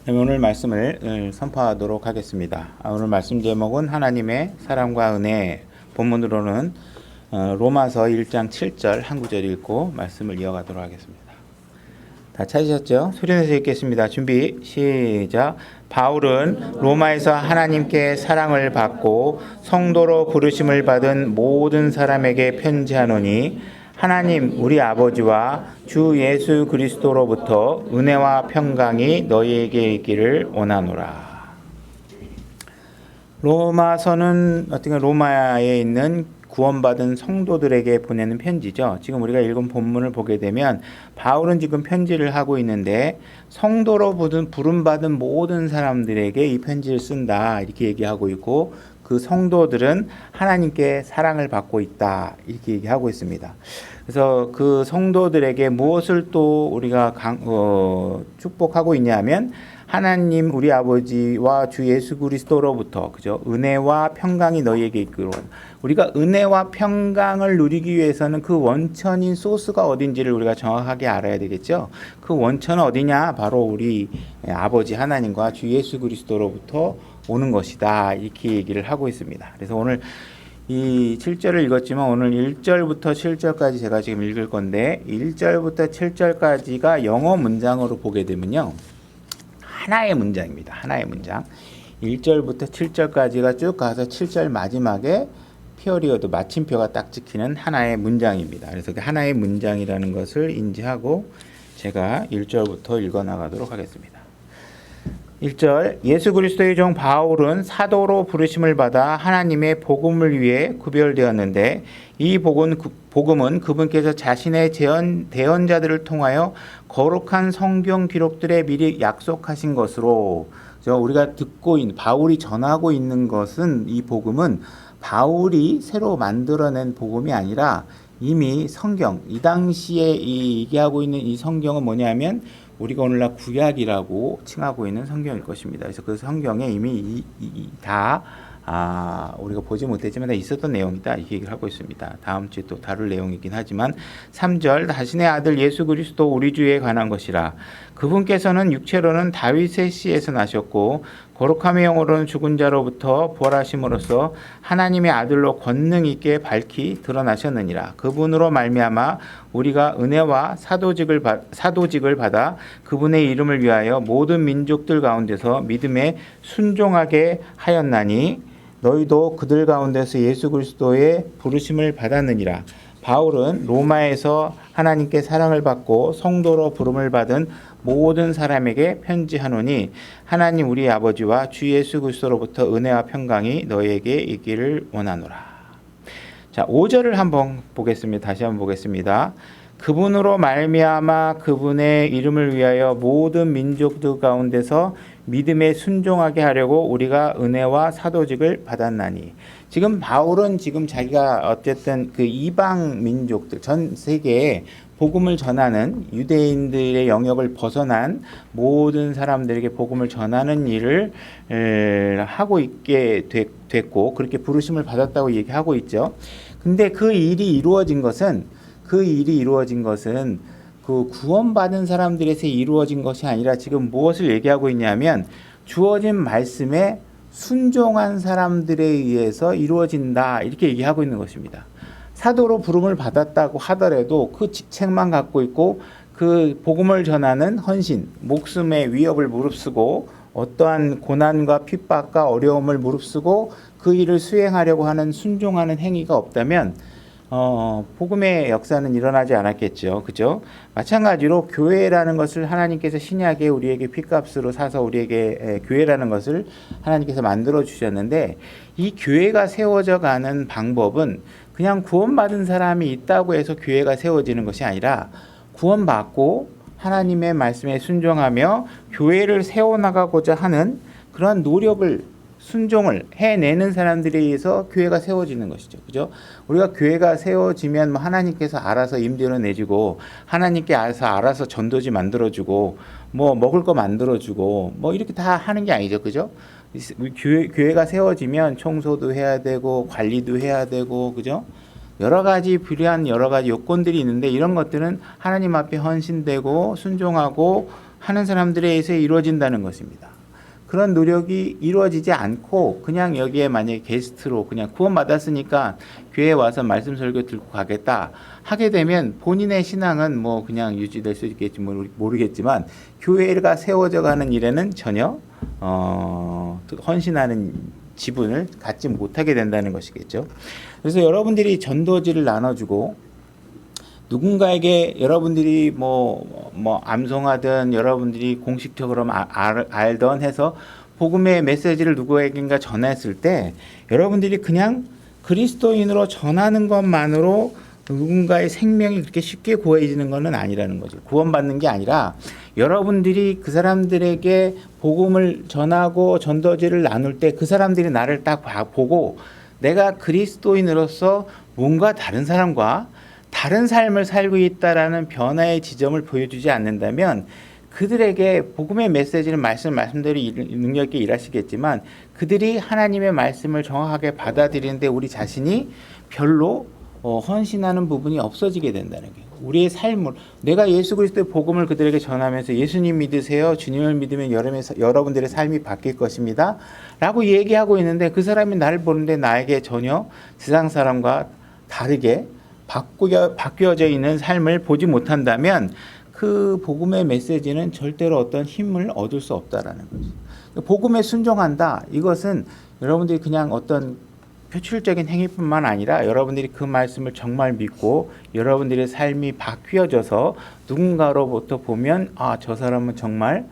오늘 말씀을 선포하도록 하겠습니다. 오늘 말씀 제목은 하나님의 사랑과 은혜, 본문으로는 로마서 1장 7절 한 구절 읽고 말씀을 이어가도록 하겠습니다. 다 찾으셨죠? 소리내서 읽겠습니다. 준비 시작. 바울은 로마에서 하나님께 사랑을 받고 성도로 부르심을 받은 모든 사람에게 편지하노니 하나님 우리 아버지와 주 예수 그리스도로부터 은혜와 평강이 너희에게 있기를 원하노라. 로마서는 어떻게 로마에 있는 구원받은 성도들에게 보내는 편지죠. 지금 우리가 읽은 본문을 보게 되면 바울은 지금 편지를 하고 있는데 성도로 부름받은 모든 사람들에게 이 편지를 쓴다 이렇게 얘기하고 있고, 그 성도들은 하나님께 사랑을 받고 있다 이렇게 얘기하고 있습니다. 그래서 그 성도들에게 무엇을 또 우리가 축복하고 있냐면 하나님 우리 아버지와 주 예수 그리스도로부터 그죠? 은혜와 평강이 너희에게 있기를. 우리가 은혜와 평강을 누리기 위해서는 그 원천인 소스가 어딘지를 우리가 정확하게 알아야 되겠죠. 그 원천은 어디냐? 바로 우리 아버지 하나님과 주 예수 그리스도로부터 오는 것이다 이렇게 얘기를 하고 있습니다. 그래서 오늘 이 7절을 읽었지만 오늘 1절부터 7절까지 제가 지금 읽을 건데 1절부터 7절까지가 영어 문장으로 보게 되면요, 하나의 문장입니다. 하나의 문장. 1절부터 7절까지가 쭉 가서 7절 마지막에 피어리어드 마침표가 딱 찍히는 하나의 문장입니다. 그래서 그 하나의 문장이라는 것을 인지하고 제가 1절부터 읽어 나가도록 하겠습니다. 1절. 예수 그리스도의 종 바울은 사도로 부르심을 받아 하나님의 복음을 위해 구별되었는데 이 복음은 그분께서 자신의 대언자들을 통하여 거룩한 성경 기록들에 미리 약속하신 것으로, 우리가 듣고 있는 바울이 전하고 있는 것은, 이 복음은 바울이 새로 만들어낸 복음이 아니라 이미 성경, 이 당시에 얘기하고 있는 이 성경은 뭐냐면 우리가 오늘날 구약이라고 칭하고 있는 성경일 것입니다. 그래서 그 성경에 이미 다 우리가 보지 못했지만 다 있었던 내용이다 이렇게 얘기를 하고 있습니다. 다음 주에 또 다룰 내용이긴 하지만 3절. 자신의 아들 예수 그리스도 우리 주에 관한 것이라. 그분께서는 육체로는 다윗의 씨에서 나셨고 거룩함의 영으로는 죽은 자로부터 부활하심으로써 하나님의 아들로 권능 있게 밝히 드러나셨느니라. 그분으로 말미암아 우리가 은혜와 사도직을 받아 그분의 이름을 위하여 모든 민족들 가운데서 믿음에 순종하게 하였나니 너희도 그들 가운데서 예수 그리스도의 부르심을 받았느니라. 바울은 로마에서 하나님께 사랑을 받고 성도로 부름을 받은 모든 사람에게 편지하노니 하나님 우리 아버지와 주 예수 그리스도로부터 은혜와 평강이 너희에게 있기를 원하노라. 자, 5절을 한번 보겠습니다. 다시 한번 보겠습니다. 그분으로 말미암아 그분의 이름을 위하여 모든 민족들 가운데서 믿음에 순종하게 하려고 우리가 은혜와 사도직을 받았나니. 지금 바울은 지금 자기가 어쨌든 그 이방 민족들, 전 세계에 복음을 전하는 유대인들의 영역을 벗어난 모든 사람들에게 복음을 전하는 일을 하고 있게 됐고 그렇게 부르심을 받았다고 얘기하고 있죠. 근데 그 일이 이루어진 것은 그 구원받은 사람들에서 이루어진 것이 아니라 지금 무엇을 얘기하고 있냐면 주어진 말씀에 순종한 사람들에 의해서 이루어진다 이렇게 얘기하고 있는 것입니다. 사도로 부름을 받았다고 하더라도 그 직책만 갖고 있고 그 복음을 전하는 헌신, 목숨의 위협을 무릅쓰고 어떠한 고난과 핍박과 어려움을 무릅쓰고 그 일을 수행하려고 하는 순종하는 행위가 없다면 복음의 역사는 일어나지 않았겠죠. 그죠? 마찬가지로 교회라는 것을 하나님께서 신약에 우리에게 핏값으로 사서 우리에게 교회라는 것을 하나님께서 만들어 주셨는데 이 교회가 세워져 가는 방법은 그냥 구원받은 사람이 있다고 해서 교회가 세워지는 것이 아니라 구원받고 하나님의 말씀에 순종하며 교회를 세워나가고자 하는 그런 노력을 순종을 해내는 사람들에 의해서 교회가 세워지는 것이죠. 그죠? 우리가 교회가 세워지면 하나님께서 알아서 임대료 내주고 하나님께 알아서 전도지 만들어주고 먹을 거 만들어주고 이렇게 다 하는 게 아니죠. 그죠? 교회가 세워지면 청소도 해야 되고 관리도 해야 되고 그죠? 여러 가지 필요한 여러 가지 요건들이 있는데 이런 것들은 하나님 앞에 헌신되고 순종하고 하는 사람들에 의해서 이루어진다는 것입니다. 그런 노력이 이루어지지 않고 그냥 여기에 만약에 게스트로 그냥 구원받았으니까 교회에 와서 말씀 설교 들고 가겠다 하게 되면 본인의 신앙은 뭐 그냥 유지될 수 있겠지 모르겠지만 교회가 세워져 가는 일에는 전혀 헌신하는 지분을 갖지 못하게 된다는 것이겠죠. 그래서 여러분들이 전도지를 나눠주고 누군가에게 여러분들이 뭐 암송하든 여러분들이 공식적으로 알던 해서 복음의 메시지를 누구에겐가 전했을 때 여러분들이 그냥 그리스도인으로 전하는 것만으로 누군가의 생명이 그렇게 쉽게 구해지는 것은 아니라는 거죠. 구원받는 게 아니라 여러분들이 그 사람들에게 복음을 전하고 전도지를 나눌 때 그 사람들이 나를 딱 보고 내가 그리스도인으로서 뭔가 다른 사람과 다른 삶을 살고 있다라는 변화의 지점을 보여주지 않는다면 그들에게 복음의 메시지는 말씀대로 능력 있게 일하시겠지만 그들이 하나님의 말씀을 정확하게 받아들이는데 우리 자신이 별로 헌신하는 부분이 없어지게 된다는 게 우리의 삶을 내가 예수 그리스도의 복음을 그들에게 전하면서 예수님 믿으세요. 주님을 믿으면 여러분들의 삶이 바뀔 것입니다. 라고 얘기하고 있는데 그 사람이 나를 보는데 나에게 전혀 세상 사람과 다르게 바뀌어져 있는 삶을 보지 못한다면 그 복음의 메시지는 절대로 어떤 힘을 얻을 수 없다라는 거죠. 복음에 순종한다. 이것은 여러분들이 그냥 어떤 표출적인 행위뿐만 아니라 여러분들이 그 말씀을 정말 믿고 여러분들의 삶이 바뀌어져서 누군가로부터 보면 저 사람은 정말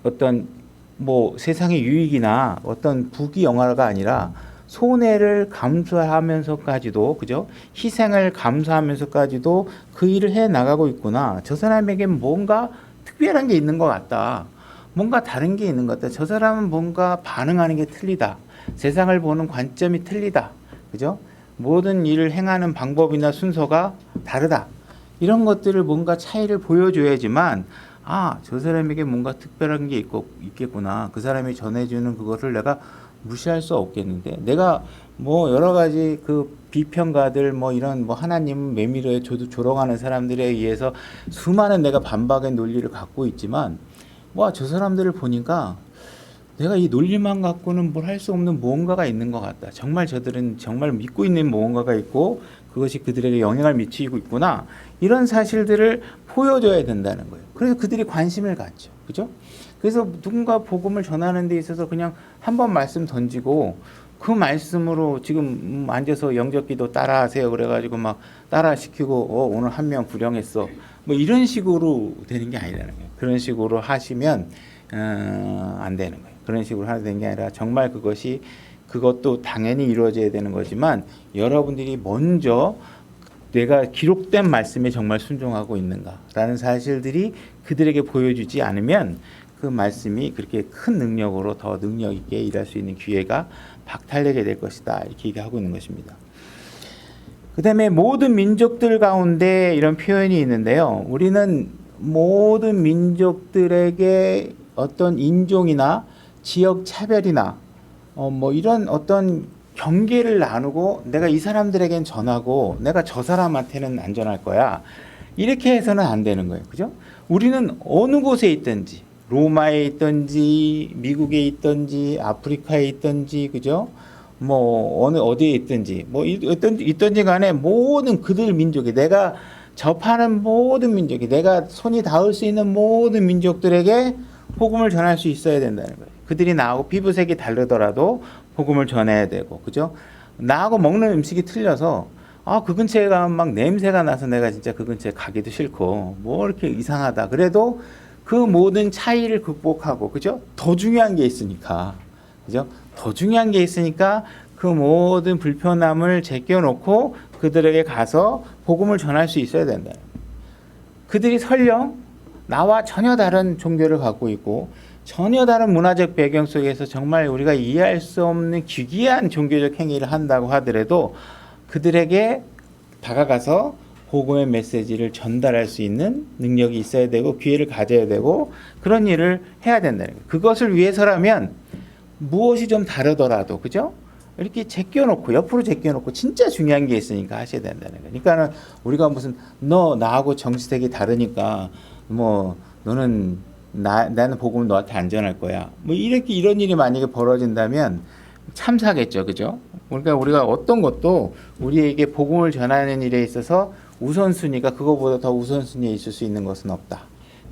어떤 뭐 세상의 유익이나 어떤 부귀 영화가 아니라 손해를 감수하면서까지도 그죠? 희생을 감수하면서까지도 그 일을 해 나가고 있구나. 저 사람에게 뭔가 특별한 게 있는 것 같다. 뭔가 다른 게 있는 것 같다. 저 사람은 뭔가 반응하는 게 틀리다. 세상을 보는 관점이 틀리다. 그죠? 모든 일을 행하는 방법이나 순서가 다르다. 이런 것들을 뭔가 차이를 보여줘야지만 저 사람에게 뭔가 특별한 게 있겠구나. 그 사람이 전해주는 그것을 내가 무시할 수 없겠는데 내가 뭐 여러 가지 그 비평가들 뭐 이런 뭐 하나님 매미로에 조롱하는 사람들에 의해서 수많은 내가 반박의 논리를 갖고 있지만 저 사람들을 보니까 내가 이 논리만 갖고는 뭘 할 수 없는 무언가가 있는 것 같다. 정말 저들은 정말 믿고 있는 무언가가 있고 그것이 그들에게 영향을 미치고 있구나. 이런 사실들을 보여줘야 된다는 거예요. 그래서 그들이 관심을 갖죠. 그죠? 그래서 누군가 복음을 전하는 데 있어서 그냥 한 번 말씀 던지고 그 말씀으로 지금 앉아서 영접기도 따라하세요. 그래가지고 막 따라시키고 오늘 한 명 불영했어. 뭐 이런 식으로 되는 게 아니라는 거예요. 그런 식으로 하시면 안 되는 거예요. 그런 식으로 하는 게 아니라 정말 그것도 당연히 이루어져야 되는 거지만 여러분들이 먼저 내가 기록된 말씀에 정말 순종하고 있는가라는 사실들이 그들에게 보여주지 않으면 그 말씀이 그렇게 큰 능력으로 더 능력 있게 일할 수 있는 기회가 박탈되게 될 것이다. 이렇게 얘기하고 있는 것입니다. 그 다음에 모든 민족들 가운데 이런 표현이 있는데요. 우리는 모든 민족들에게 어떤 인종이나 지역 차별이나 뭐 이런 어떤 경계를 나누고 내가 이 사람들에겐 전하고 내가 저 사람한테는 안 전할 거야. 이렇게 해서는 안 되는 거예요. 그죠? 우리는 어느 곳에 있든지 로마에 있든지 미국에 있든지 아프리카에 있든지 그죠? 뭐 어디에 있든지 뭐 있든지 간에 모든 그들 민족이 내가 접하는 모든 민족이 내가 손이 닿을 수 있는 모든 민족들에게 복음을 전할 수 있어야 된다는 거예요. 그들이 나하고 피부색이 다르더라도 복음을 전해야 되고 그죠? 나하고 먹는 음식이 틀려서 그 근처에 가면 막 냄새가 나서 내가 진짜 그 근처에 가기도 싫고 뭐 이렇게 이상하다. 그래도 그 모든 차이를 극복하고 그죠? 더 중요한 게 있으니까 그죠? 더 중요한 게 있으니까 그 모든 불편함을 제껴놓고 그들에게 가서 복음을 전할 수 있어야 된다. 그들이 설령 나와 전혀 다른 종교를 갖고 있고 전혀 다른 문화적 배경 속에서 정말 우리가 이해할 수 없는 기괴한 종교적 행위를 한다고 하더라도 그들에게 다가가서 복음의 메시지를 전달할 수 있는 능력이 있어야 되고 기회를 가져야 되고 그런 일을 해야 된다는 거예요. 그것을 위해서라면 무엇이 좀 다르더라도 그죠? 이렇게 제껴놓고 옆으로 제껴놓고 진짜 중요한 게 있으니까 하셔야 된다는 거예요. 그러니까는 우리가 무슨 나하고 정치색이 다르니까 뭐 너는 나는 복음을 너한테 안 전할 거야. 뭐 이렇게 이런 일이 만약에 벌어진다면 참사겠죠, 그죠? 그러니까 우리가 어떤 것도 우리에게 복음을 전하는 일에 있어서 우선순위가 그거보다 더 우선순위에 있을 수 있는 것은 없다.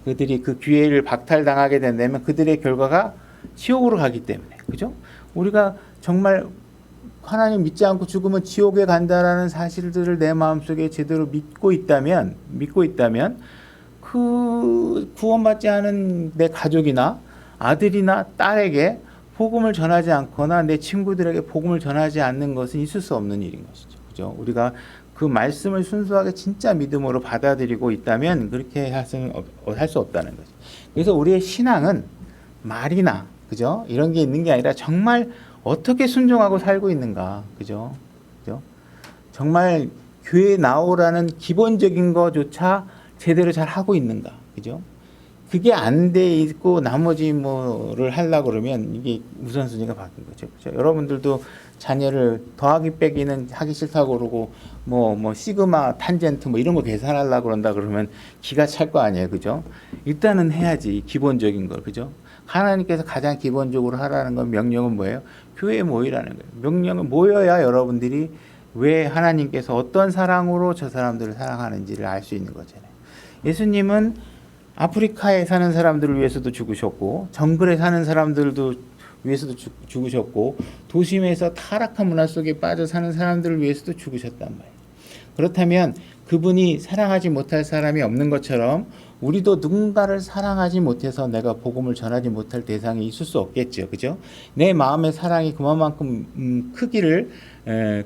그들이 그 기회를 박탈당하게 된다면 그들의 결과가 지옥으로 가기 때문에, 그죠? 우리가 정말 하나님 믿지 않고 죽으면 지옥에 간다라는 사실들을 내 마음속에 제대로 믿고 있다면 그 구원받지 않은 내 가족이나 아들이나 딸에게 복음을 전하지 않거나 내 친구들에게 복음을 전하지 않는 것은 있을 수 없는 일인 것이죠. 그죠? 우리가 그 말씀을 순수하게 진짜 믿음으로 받아들이고 있다면 그렇게 할 수 없다는 거죠. 그래서 우리의 신앙은 말이나 그죠? 이런 게 있는 게 아니라 정말 어떻게 순종하고 살고 있는가. 그죠? 그죠? 정말 교회에 나오라는 기본적인 거조차 제대로 잘 하고 있는가. 그죠? 그게 안 돼 있고 나머지 뭐를 하려고 그러면 이게 우선순위가 바뀐 거죠. 그죠? 여러분들도 자녀를 더하기 빼기는 하기 싫다고 그러고 뭐 시그마 탄젠트 뭐 이런 거 계산하려고 그런다 그러면 기가 찰 거 아니에요. 그죠? 일단은 해야지 기본적인 걸. 그죠? 하나님께서 가장 기본적으로 하라는 건 명령은 뭐예요? 교회에 모이라는 거예요. 명령은 모여야 여러분들이 왜 하나님께서 어떤 사랑으로 저 사람들을 사랑하는지를 알 수 있는 거잖아요. 예수님은 아프리카에 사는 사람들을 위해서도 죽으셨고 정글에 사는 사람들도 위해서도 죽으셨고 도심에서 타락한 문화 속에 빠져 사는 사람들을 위해서도 죽으셨단 말이에요. 그렇다면 그분이 사랑하지 못할 사람이 없는 것처럼 우리도 누군가를 사랑하지 못해서 내가 복음을 전하지 못할 대상이 있을 수 없겠죠. 그죠? 내 마음의 사랑이 그만큼 크기를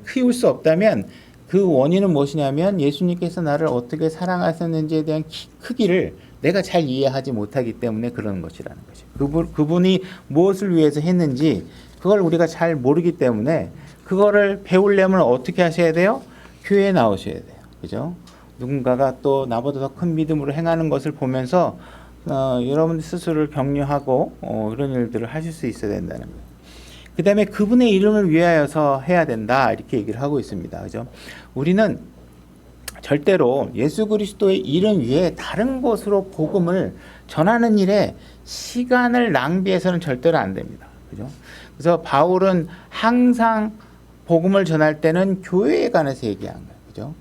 키울 수 없다면 그 원인은 무엇이냐면 예수님께서 나를 어떻게 사랑하셨는지에 대한 크기를 내가 잘 이해하지 못하기 때문에 그러는 것이라는 거죠. 그분이 무엇을 위해서 했는지 그걸 우리가 잘 모르기 때문에 그거를 배우려면 어떻게 하셔야 돼요? 교회에 나오셔야 돼요. 그죠? 누군가가 또 나보다 더 큰 믿음으로 행하는 것을 보면서 여러분 스스로를 격려하고 그런 일들을 하실 수 있어야 된다는 거예요. 그 다음에 그분의 이름을 위하여서 해야 된다 이렇게 얘기를 하고 있습니다. 그죠? 우리는 절대로 예수 그리스도의 이름 위에 다른 곳으로 복음을 전하는 일에 시간을 낭비해서는 절대로 안 됩니다. 그죠? 그래서 바울은 항상 복음을 전할 때는 교회에 관해서 얘기한 거예요. 그죠?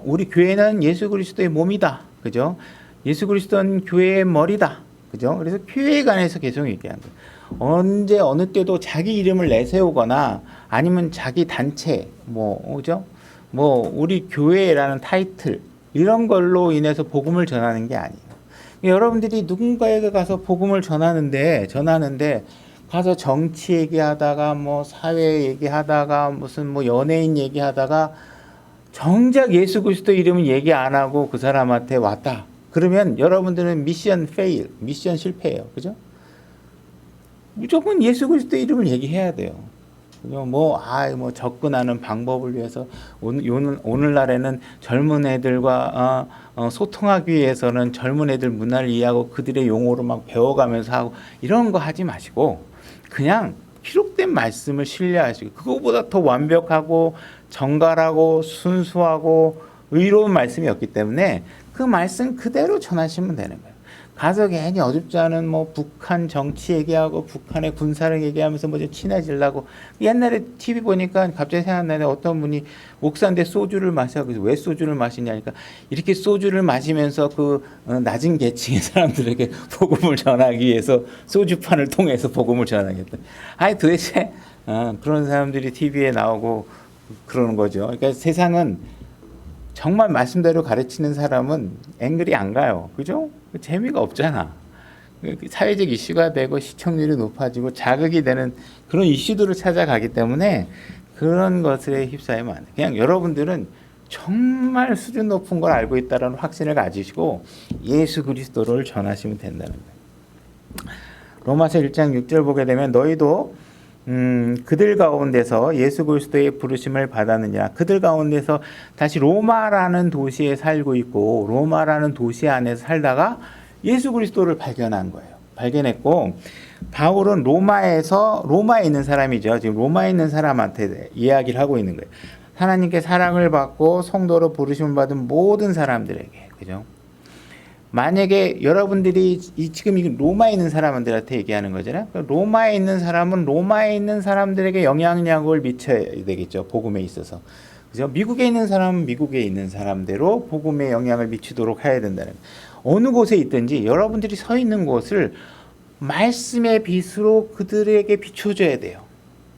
우리 교회는 예수 그리스도의 몸이다. 그죠? 예수 그리스도는 교회의 머리다. 그죠? 그래서 교회에 관해서 계속 얘기한 거예요. 언제 어느 때도 자기 이름을 내세우거나 아니면 자기 단체 그죠? 우리 교회라는 타이틀 이런 걸로 인해서 복음을 전하는 게 아니에요. 여러분들이 누군가에게 가서 복음을 전하는데 가서 정치 얘기하다가 사회 얘기하다가 무슨 연예인 얘기하다가 정작 예수 그리스도 이름은 얘기 안 하고 그 사람한테 왔다. 그러면 여러분들은 미션 실패예요. 그죠? 무조건 예수 그리스도 이름을 얘기해야 돼요. 접근하는 방법을 위해서 오늘날에는 젊은 애들과 소통하기 위해서는 젊은 애들 문화를 이해하고 그들의 용어로 막 배워가면서 하고 이런 거 하지 마시고 그냥 기록된 말씀을 신뢰하시고 그거보다 더 완벽하고 정갈하고 순수하고 의로운 말씀이 없기 때문에 그 말씀 그대로 전하시면 되는 거예요. 가서 괜히 어줍지 않은 북한 정치 얘기하고 북한의 군사를 얘기하면서 좀 친해지려고 옛날에 TV 보니까 갑자기 생각나는데 어떤 분이 목사인데 소주를 마셔. 그래서 왜 소주를 마시냐니까 이렇게 소주를 마시면서 그 낮은 계층의 사람들에게 복음을 전하기 위해서 소주판을 통해서 복음을 전하겠다. 아니 도대체 그런 사람들이 TV에 나오고 그러는 거죠. 그러니까 세상은 정말 말씀대로 가르치는 사람은 앵글이 안 가요. 그죠? 재미가 없잖아. 사회적 이슈가 되고 시청률이 높아지고 자극이 되는 그런 이슈들을 찾아가기 때문에 그런 것에 휩싸이면 안 돼. 그냥 여러분들은 정말 수준 높은 걸 알고 있다는 확신을 가지시고 예수 그리스도를 전하시면 된다는 거예요. 로마서 1장 6절 보게 되면 너희도 그들 가운데서 예수 그리스도의 부르심을 받았느냐. 그들 가운데서 다시 로마라는 도시에 살고 있고 로마라는 도시 안에서 살다가 예수 그리스도를 발견한 거예요. 발견했고 바울은 로마에 있는 사람이죠. 지금 로마에 있는 사람한테 이야기를 하고 있는 거예요. 하나님께 사랑을 받고 성도로 부르심을 받은 모든 사람들에게. 그죠? 만약에 여러분들이 지금 이 로마에 있는 사람들한테 얘기하는 거잖아요. 로마에 있는 사람은 로마에 있는 사람들에게 영향력을 미쳐야 되겠죠. 복음에 있어서. 그죠? 미국에 있는 사람은 미국에 있는 사람대로 복음에 영향을 미치도록 해야 된다는 거예요. 어느 곳에 있든지 여러분들이 서 있는 곳을 말씀의 빛으로 그들에게 비춰줘야 돼요.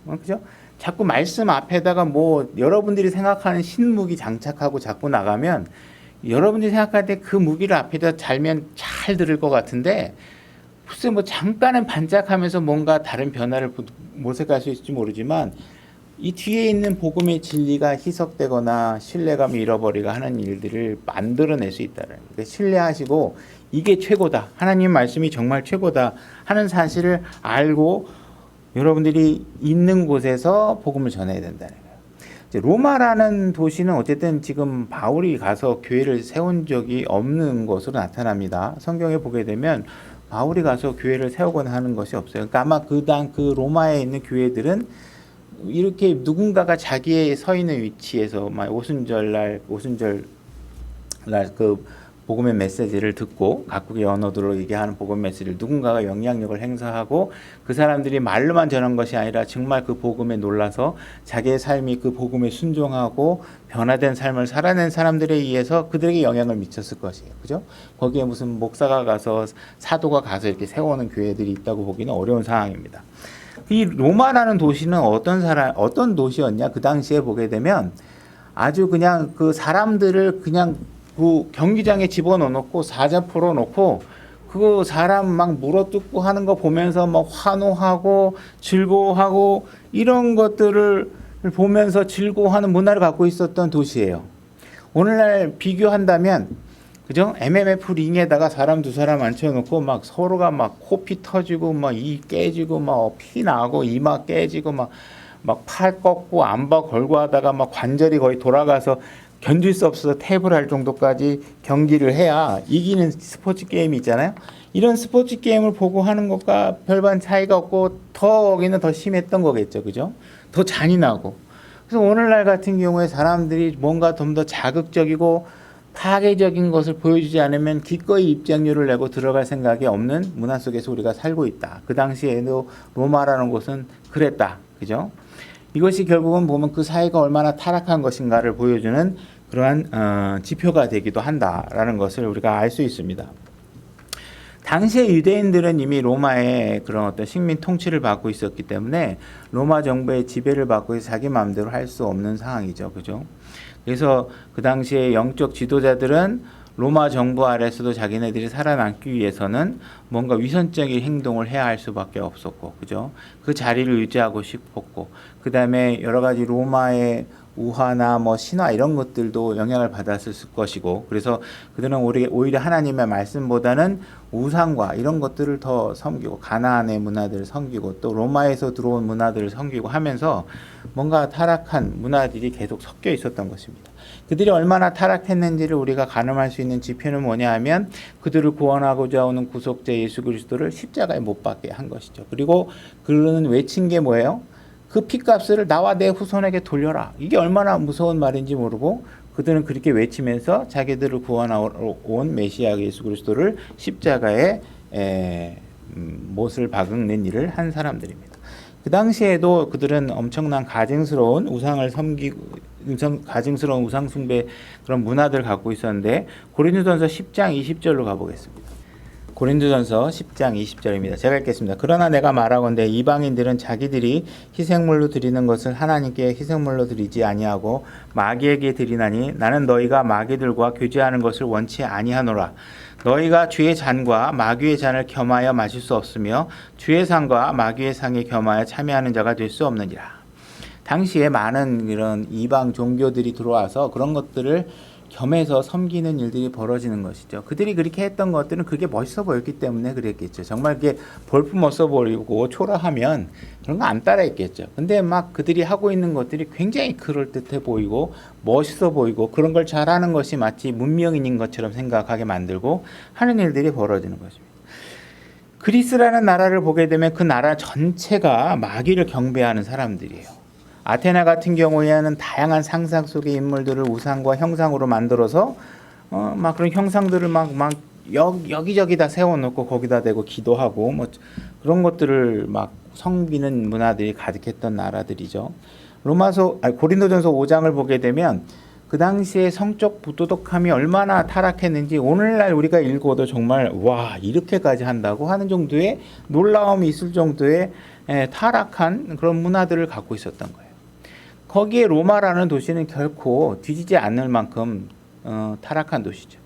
그죠? 자꾸 말씀 앞에다가 뭐 여러분들이 생각하는 신무기 장착하고 자꾸 나가면 여러분들이 생각할 때 그 무기를 앞에다 달면 잘 들을 것 같은데 글쎄 뭐 잠깐은 반짝하면서 뭔가 다른 변화를 모색할 수 있을지 모르지만 이 뒤에 있는 복음의 진리가 희석되거나 신뢰감을 잃어버리고 하는 일들을 만들어낼 수 있다는 거예요. 신뢰하시고 이게 최고다. 하나님 말씀이 정말 최고다 하는 사실을 알고 여러분들이 있는 곳에서 복음을 전해야 된다는 거예요. 로마라는 도시는 어쨌든 지금 바울이 가서 교회를 세운 적이 없는 것으로 나타납니다. 성경에 보게 되면 바울이 가서 교회를 세우거나 하는 것이 없어요. 그러니까 아마 그 로마에 있는 교회들은 이렇게 누군가가 자기의 서 있는 위치에서 막 오순절 날 그 복음의 메시지를 듣고 각국의 언어들로 얘기하는 복음 메시지를 누군가가 영향력을 행사하고 그 사람들이 말로만 전한 것이 아니라 정말 그 복음에 놀라서 자기의 삶이 그 복음에 순종하고 변화된 삶을 살아낸 사람들에 의해서 그들에게 영향을 미쳤을 것이에요. 그죠? 거기에 무슨 목사가 가서 사도가 가서 이렇게 세우는 교회들이 있다고 보기는 어려운 상황입니다. 이 로마라는 도시는 어떤 도시였냐? 그 당시에 보게 되면 아주 그냥 그 사람들을 그냥 그 경기장에 집어넣고 사자 풀어놓고 그 사람 막 물어뜯고 하는 거 보면서 막 환호하고 즐거워하고 이런 것들을 보면서 즐거워하는 문화를 갖고 있었던 도시예요. 오늘날 비교한다면 그죠? MMF 링에다가 사람 두 사람 앉혀놓고 막 서로가 막 코피 터지고 막 이 깨지고 막 피 나고 이마 깨지고 막 팔 꺾고 암바 걸고 하다가 막 관절이 거의 돌아가서 견딜 수 없어서 탭을 할 정도까지 경기를 해야 이기는 스포츠 게임이 있잖아요. 이런 스포츠 게임을 보고 하는 것과 별반 차이가 없고 거기는 더 심했던 거겠죠. 그죠? 더 잔인하고. 그래서 오늘날 같은 경우에 사람들이 뭔가 좀 더 자극적이고 파괴적인 것을 보여주지 않으면 기꺼이 입장료를 내고 들어갈 생각이 없는 문화 속에서 우리가 살고 있다. 그 당시에도 로마라는 곳은 그랬다. 그죠? 이것이 결국은 보면 그 사회가 얼마나 타락한 것인가를 보여주는 그러한 지표가 되기도 한다라는 것을 우리가 알 수 있습니다. 당시에 유대인들은 이미 로마의 그런 어떤 식민 통치를 받고 있었기 때문에 로마 정부의 지배를 받고 자기 마음대로 할 수 없는 상황이죠. 그죠? 그래서 그 당시에 영적 지도자들은 로마 정부 아래서도 자기네들이 살아남기 위해서는 뭔가 위선적인 행동을 해야 할 수밖에 없었고, 그죠? 그 자리를 유지하고 싶었고, 그 다음에 여러 가지 로마의 우화나 뭐 신화 이런 것들도 영향을 받았을 것이고, 그래서 그들은 오히려 하나님의 말씀보다는 우상과 이런 것들을 더 섬기고, 가나안의 문화들을 섬기고, 또 로마에서 들어온 문화들을 섬기고 하면서 뭔가 타락한 문화들이 계속 섞여 있었던 것입니다. 그들이 얼마나 타락했는지를 우리가 가늠할 수 있는 지표는 뭐냐 하면 그들을 구원하고자 오는 구속자 예수 그리스도를 십자가에 못 박게 한 것이죠. 그리고 그들은 외친 게 뭐예요? 그 피값을 나와 내 후손에게 돌려라. 이게 얼마나 무서운 말인지 모르고 그들은 그렇게 외치면서 자기들을 구원하러 온 메시아 예수 그리스도를 십자가에 못을 박는 일을 한 사람들입니다. 그 당시에도 그들은 엄청난 가증스러운 가증스러운 우상 숭배 그런 문화들을 갖고 있었는데 고린도전서 10장 20절로 가보겠습니다. 고린도전서 10장 20절입니다. 제가 읽겠습니다. 그러나 내가 말하건대 이방인들은 자기들이 희생물로 드리는 것을 하나님께 희생물로 드리지 아니하고 마귀에게 드리나니 나는 너희가 마귀들과 교제하는 것을 원치 아니하노라. 너희가 주의 잔과 마귀의 잔을 겸하여 마실 수 없으며 주의 상과 마귀의 상에 겸하여 참여하는 자가 될 수 없느니라. 당시에 많은 이런 이방 종교들이 들어와서 그런 것들을 겸해서 섬기는 일들이 벌어지는 것이죠. 그들이 그렇게 했던 것들은 그게 멋있어 보였기 때문에 그랬겠죠. 정말 그게 볼품없어 보이고 초라하면 그런 거 안 따라했겠죠. 근데 막 그들이 하고 있는 것들이 굉장히 그럴듯해 보이고 멋있어 보이고 그런 걸 잘하는 것이 마치 문명인인 것처럼 생각하게 만들고 하는 일들이 벌어지는 것입니다. 그리스라는 나라를 보게 되면 그 나라 전체가 마귀를 경배하는 사람들이에요. 아테네 같은 경우에는 다양한 상상 속의 인물들을 우상과 형상으로 만들어서 막 그런 형상들을 막 여기저기 다 세워놓고 거기다 대고 기도하고 뭐 그런 것들을 막 섬기는 문화들이 가득했던 나라들이죠. 고린도전서 5장을 보게 되면 그 당시에 성적 부도덕함이 얼마나 타락했는지 오늘날 우리가 읽어도 정말 와 이렇게까지 한다고 하는 정도의 놀라움이 있을 정도의 타락한 그런 문화들을 갖고 있었던 거예요. 거기에 로마라는 도시는 결코 뒤지지 않을 만큼 타락한 도시죠.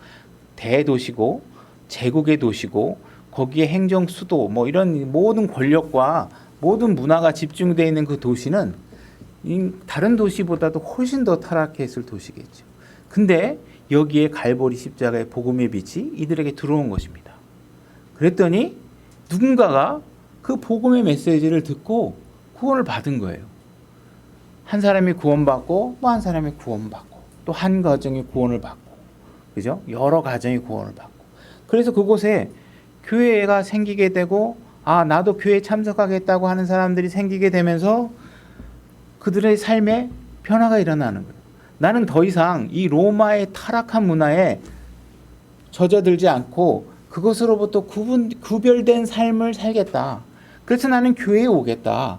대도시고 제국의 도시고 거기에 행정 수도 뭐 이런 모든 권력과 모든 문화가 집중되어 있는 그 도시는 다른 도시보다도 훨씬 더 타락했을 도시겠죠. 근데 여기에 갈보리 십자가의 복음의 빛이 이들에게 들어온 것입니다. 그랬더니 누군가가 그 복음의 메시지를 듣고 구원을 받은 거예요. 한 사람이 구원받고 또 한 사람이 구원받고 또 한 가정이 구원을 받고 그죠? 여러 가정이 구원을 받고 그래서 그곳에 교회가 생기게 되고 나도 교회에 참석하겠다고 하는 사람들이 생기게 되면서 그들의 삶에 변화가 일어나는 거예요. 나는 더 이상 이 로마의 타락한 문화에 젖어들지 않고 그것으로부터 구별된 삶을 살겠다. 그래서 나는 교회에 오겠다.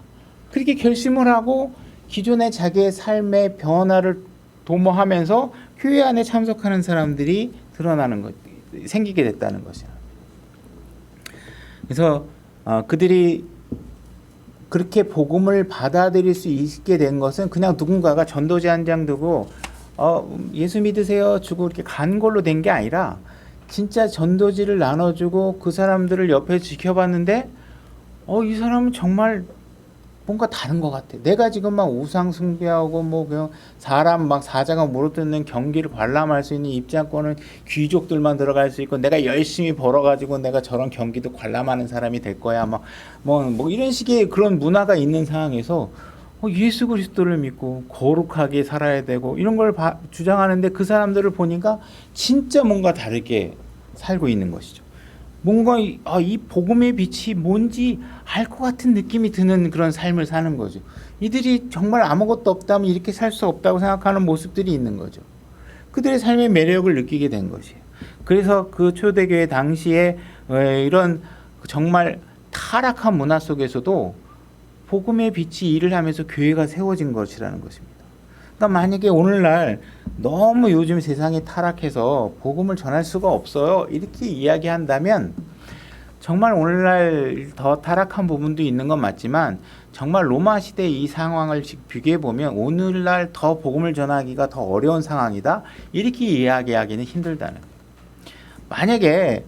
그렇게 결심을 하고 기존의 자기의 삶의 변화를 도모하면서 교회 안에 참석하는 사람들이 생기게 됐다는 것이야. 그래서 그들이 그렇게 복음을 받아들일 수 있게 된 것은 그냥 누군가가 전도지 한 장 두고 예수 믿으세요 주고 이렇게 간 걸로 된 게 아니라 진짜 전도지를 나눠주고 그 사람들을 옆에 지켜봤는데 이 사람은 정말 뭔가 다른 것 같아. 내가 지금 막 우상 숭배하고 뭐 그냥 사람 막 사자가 물어뜯는 경기를 관람할 수 있는 입장권은 귀족들만 들어갈 수 있고 내가 열심히 벌어가지고 내가 저런 경기도 관람하는 사람이 될 거야. 뭐 이런 식의 그런 문화가 있는 상황에서 예수 그리스도를 믿고 거룩하게 살아야 되고 이런 걸 주장하는데 그 사람들을 보니까 진짜 뭔가 다르게 살고 있는 것이죠. 뭔가 이 복음의 빛이 뭔지 알 것 같은 느낌이 드는 그런 삶을 사는 거죠. 이들이 정말 아무것도 없다면 이렇게 살 수 없다고 생각하는 모습들이 있는 거죠. 그들의 삶의 매력을 느끼게 된 것이에요. 그래서 그 초대교회 당시에 이런 정말 타락한 문화 속에서도 복음의 빛이 일을 하면서 교회가 세워진 것이라는 것입니다. 그러니까 만약에 오늘날 너무 요즘 세상이 타락해서 복음을 전할 수가 없어요. 이렇게 이야기한다면 정말 오늘날 더 타락한 부분도 있는 건 맞지만 정말 로마 시대 이 상황을 비교해 보면 오늘날 더 복음을 전하기가 더 어려운 상황이다. 이렇게 이야기하기는 힘들다는 거예요. 만약에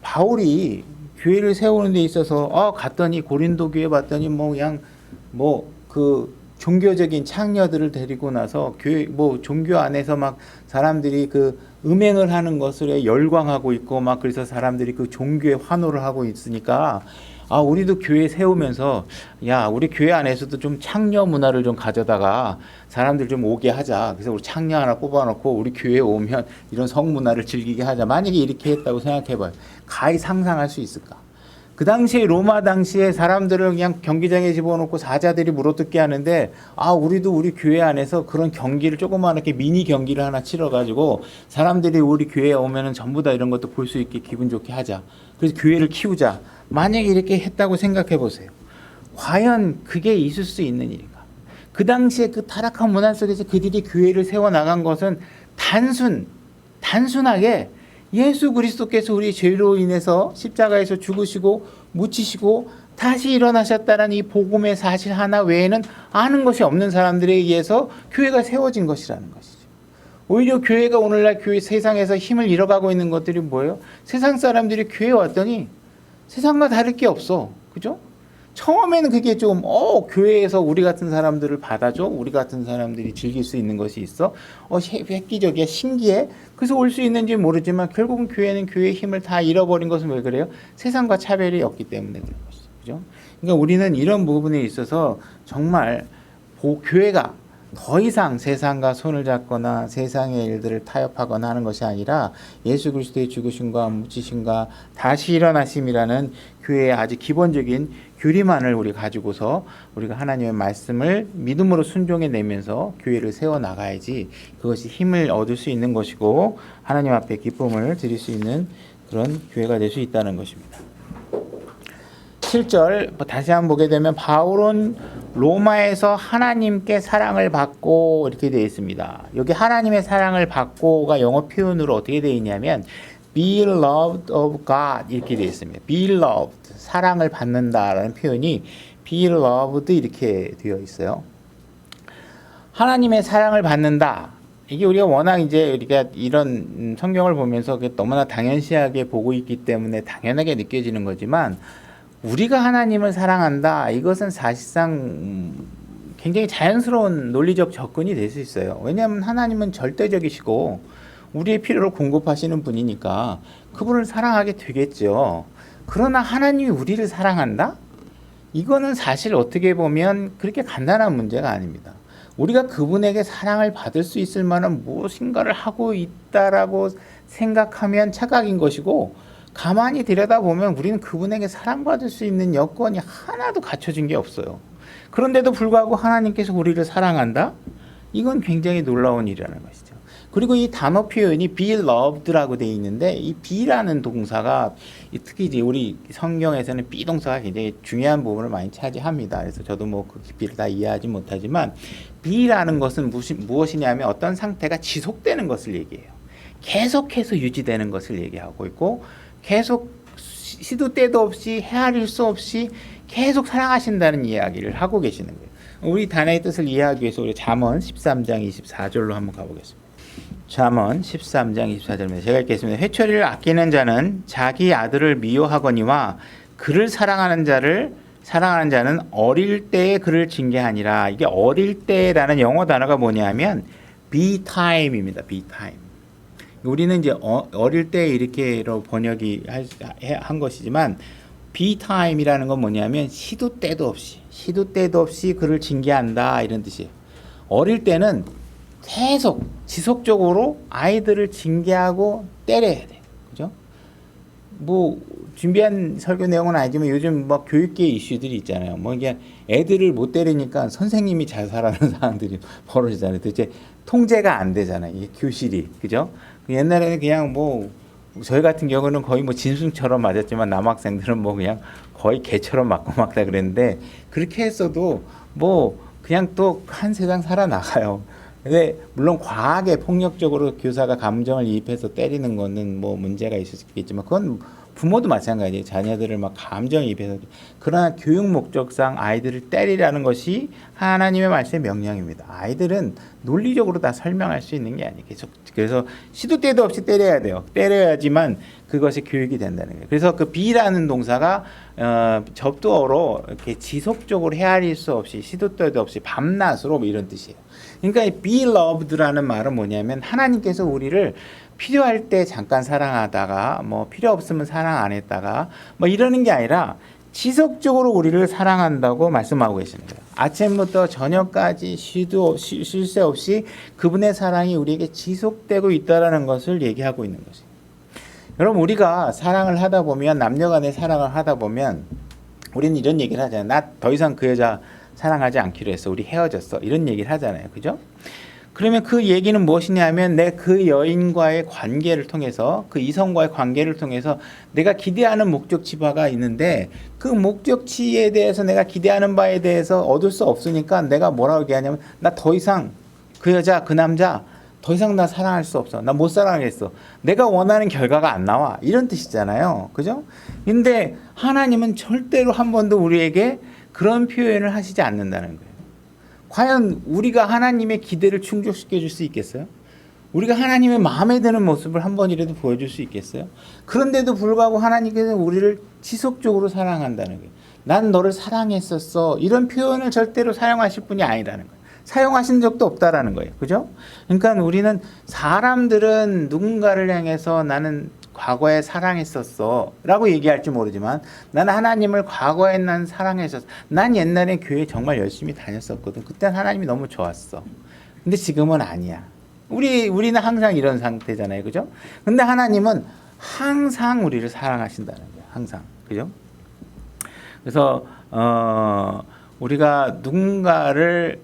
바울이 교회를 세우는 데 있어서 갔더니 고린도 교회 봤더니 그 종교적인 창녀들을 데리고 나서 교회 종교 안에서 막 사람들이 그 음행을 하는 것을 열광하고 있고 막 그래서 사람들이 그 종교에 환호를 하고 있으니까 우리도 교회 세우면서 우리 교회 안에서도 좀 창녀 문화를 좀 가져다가 사람들 좀 오게 하자. 그래서 우리 창녀 하나 뽑아놓고 우리 교회에 오면 이런 성 문화를 즐기게 하자. 만약에 이렇게 했다고 생각해봐요. 가히 상상할 수 있을까? 그 당시에 로마 당시에 사람들을 그냥 경기장에 집어넣고 사자들이 물어뜯게 하는데 우리도 우리 교회 안에서 그런 경기를 조그맣게 미니 경기를 하나 치러가지고 사람들이 우리 교회에 오면은 전부 다 이런 것도 볼 수 있게 기분 좋게 하자. 그래서 교회를 키우자. 만약에 이렇게 했다고 생각해 보세요. 과연 그게 있을 수 있는 일인가? 그 당시에 그 타락한 문화 속에서 그들이 교회를 세워나간 것은 단순하게 예수 그리스도께서 우리 죄로 인해서 십자가에서 죽으시고 묻히시고 다시 일어나셨다는 이 복음의 사실 하나 외에는 아는 것이 없는 사람들에 의해서 교회가 세워진 것이라는 것이죠. 오히려 교회가 오늘날 세상에서 힘을 잃어가고 있는 것들이 뭐예요? 세상 사람들이 교회에 왔더니 세상과 다를 게 없어. 그죠? 처음에는 그게 좀 교회에서 우리 같은 사람들을 받아줘. 우리 같은 사람들이 즐길 수 있는 것이 있어. 획기적이야. 신기해. 그래서 올 수 있는지 모르지만 결국은 교회는 교회의 힘을 다 잃어버린 것은 왜 그래요? 세상과 차별이 없기 때문에 그런 것이죠. 그죠? 그러니까 우리는 이런 부분에 있어서 정말 교회가 더 이상 세상과 손을 잡거나 세상의 일들을 타협하거나 하는 것이 아니라 예수 그리스도의 죽으심과 묻히심과 다시 일어나심이라는 교회의 아주 기본적인 교리만을 우리 가지고서 우리가 하나님의 말씀을 믿음으로 순종해 내면서 교회를 세워 나가야지 그것이 힘을 얻을 수 있는 것이고 하나님 앞에 기쁨을 드릴 수 있는 그런 교회가 될 수 있다는 것입니다. 7절 다시 한번 보게 되면 바울은 로마에서 하나님께 사랑을 받고 이렇게 되어 있습니다. 여기 하나님의 사랑을 받고가 영어 표현으로 어떻게 되어 있냐면 be loved of God 이렇게 되어 있습니다. be loved 사랑을 받는다라는 표현이 be loved 이렇게 되어 있어요. 하나님의 사랑을 받는다. 이게 우리가 워낙 이제 우리가 이런 성경을 보면서 너무나 당연시하게 보고 있기 때문에 당연하게 느껴지는 거지만 우리가 하나님을 사랑한다. 이것은 사실상 굉장히 자연스러운 논리적 접근이 될 수 있어요. 왜냐하면 하나님은 절대적이시고 우리의 필요를 공급하시는 분이니까 그분을 사랑하게 되겠죠. 그러나 하나님이 우리를 사랑한다? 이거는 사실 어떻게 보면 그렇게 간단한 문제가 아닙니다. 우리가 그분에게 사랑을 받을 수 있을 만한 무엇인가를 하고 있다라고 생각하면 착각인 것이고 가만히 들여다보면 우리는 그분에게 사랑받을 수 있는 여건이 하나도 갖춰진 게 없어요. 그런데도 불구하고 하나님께서 우리를 사랑한다? 이건 굉장히 놀라운 일이라는 것이죠. 그리고 이 단어 표현이 be loved라고 되어 있는데 이 be라는 동사가 특히 이제 우리 성경에서는 be 동사가 굉장히 중요한 부분을 많이 차지합니다. 그래서 저도 뭐 그 깊이를 다 이해하지 못하지만 be라는 것은 무엇이냐면 어떤 상태가 지속되는 것을 얘기해요. 계속해서 유지되는 것을 얘기하고 있고 계속 시도 때도 없이 헤아릴 수 없이 계속 사랑하신다는 이야기를 하고 계시는 거예요. 우리 단어의 뜻을 이해하기 위해서 우리 잠언 13장 24절로 한번 가보겠습니다. 잠언 13장 24절입니다. 제가 읽겠습니다. 회초리를 아끼는 자는 자기 아들을 미워하거니와 그를 사랑하는 자는 어릴 때에 그를 징계하니라. 이게 어릴 때라는 영어 단어가 뭐냐면 be time입니다. be time. 우리는 이제 어릴 때 이렇게로 번역이 한 것이지만 be time이라는 건 뭐냐면 시도 때도 없이 그를 징계한다 이런 뜻이에요. 어릴 때는 계속 지속적으로 아이들을 징계하고 때려야 돼. 그죠? 뭐 준비한 설교 내용은 아니지만 요즘 막 교육계 이슈들이 있잖아요. 뭐 이게 애들을 못 때리니까 선생님이 자살하는 상황들이 벌어지잖아요. 도대체 통제가 안 되잖아요. 이게 교실이. 그죠? 옛날에는 그냥 뭐 저희 같은 경우는 거의 뭐 진순처럼 맞았지만 남학생들은 뭐 그냥 거의 개처럼 맞고 막다 그랬는데 그렇게 했어도 뭐 그냥 또 한 세상 살아나가요. 근데 물론 과하게 폭력적으로 교사가 감정을 이입해서 때리는 거는 뭐 문제가 있을 수 있겠지만 그건 부모도 마찬가지예요. 자녀들을 막 감정이입해서. 그러나 교육 목적상 아이들을 때리라는 것이 하나님의 말씀의 명령입니다. 아이들은 논리적으로 다 설명할 수 있는 게 아니에요. 그래서 시도 때도 없이 때려야 돼요. 때려야지만 그것이 교육이 된다는 거예요. 그래서 그 be라는 동사가 접두어로 이렇게 지속적으로 헤아릴 수 없이 시도 때도 없이 밤낮으로 뭐 이런 뜻이에요. 그러니까 be loved라는 말은 뭐냐면 하나님께서 우리를 필요할 때 잠깐 사랑하다가 뭐 필요 없으면 사랑 안 했다가 뭐 이러는 게 아니라 지속적으로 우리를 사랑한다고 말씀하고 계시는 거예요. 아침부터 저녁까지 쉴 새 없이 그분의 사랑이 우리에게 지속되고 있다는 것을 얘기하고 있는 것이에요. 여러분 우리가 사랑을 하다 보면 남녀간의 사랑을 하다 보면 우리는 이런 얘기를 하잖아요. 나 더 이상 그 여자 사랑하지 않기로 했어. 우리 헤어졌어. 이런 얘기를 하잖아요. 그죠? 그러면 그 얘기는 무엇이냐면 내 그 여인과의 관계를 통해서 그 이성과의 관계를 통해서 내가 기대하는 목적치가 있는데 그 목적치에 대해서 내가 기대하는 바에 대해서 얻을 수 없으니까 내가 뭐라고 얘기하냐면 나 더 이상 그 여자 그 남자 더 이상 나 사랑할 수 없어. 나 못 사랑하겠어. 내가 원하는 결과가 안 나와. 이런 뜻이잖아요. 그죠? 근데 하나님은 절대로 한 번도 우리에게 그런 표현을 하시지 않는다는 거예요. 과연 우리가 하나님의 기대를 충족시켜 줄 수 있겠어요? 우리가 하나님의 마음에 드는 모습을 한 번이라도 보여줄 수 있겠어요? 그런데도 불구하고 하나님께서는 우리를 지속적으로 사랑한다는 거예요. 난 너를 사랑했었어. 이런 표현을 절대로 사용하실 분이 아니라는 거예요. 사용하신 적도 없다라는 거예요. 그죠? 그러니까 우리는 사람들은 누군가를 향해서 나는 과거에 사랑했었어 라고 얘기할지 모르지만 나는 하나님을 과거에 난 사랑했었어. 난 옛날에 교회 정말 열심히 다녔었거든. 그땐 하나님이 너무 좋았어. 근데 지금은 아니야. 우리는 항상 이런 상태잖아요. 그죠? 근데 하나님은 항상 우리를 사랑하신다는 거예요. 항상. 그죠? 그래서 우리가 누군가를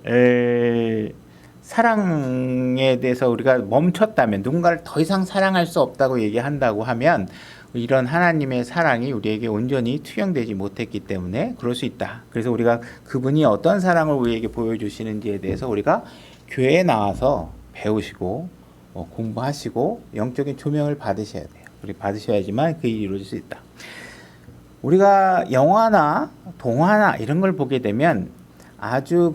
사랑에 대해서 우리가 멈췄다면 누군가를 더 이상 사랑할 수 없다고 얘기한다고 하면 이런 하나님의 사랑이 우리에게 온전히 투영되지 못했기 때문에 그럴 수 있다. 그래서 우리가 그분이 어떤 사랑을 우리에게 보여주시는지에 대해서 우리가 교회에 나와서 배우시고 공부하시고 영적인 조명을 받으셔야 돼요. 우리 받으셔야지만 그 일이 이루어질 수 있다. 우리가 영화나 동화나 이런 걸 보게 되면 아주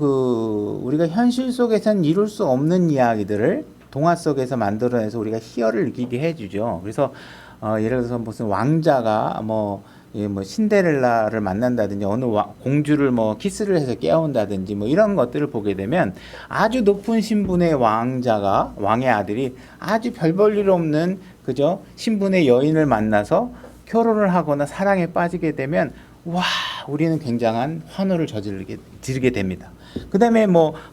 우리가 현실 속에서는 이룰 수 없는 이야기들을 동화 속에서 만들어내서 우리가 희열을 느끼게 해주죠. 그래서 예를 들어서 무슨 왕자가 신데렐라를 만난다든지 어느 공주를 키스를 해서 깨운다든지 이런 것들을 보게 되면 아주 높은 신분의 왕의 아들이 아주 별 볼 일 없는 그저 신분의 여인을 만나서 결혼을 하거나 사랑에 빠지게 되면 와, 우리는 굉장한 환호를 지르게 됩니다. 그 다음에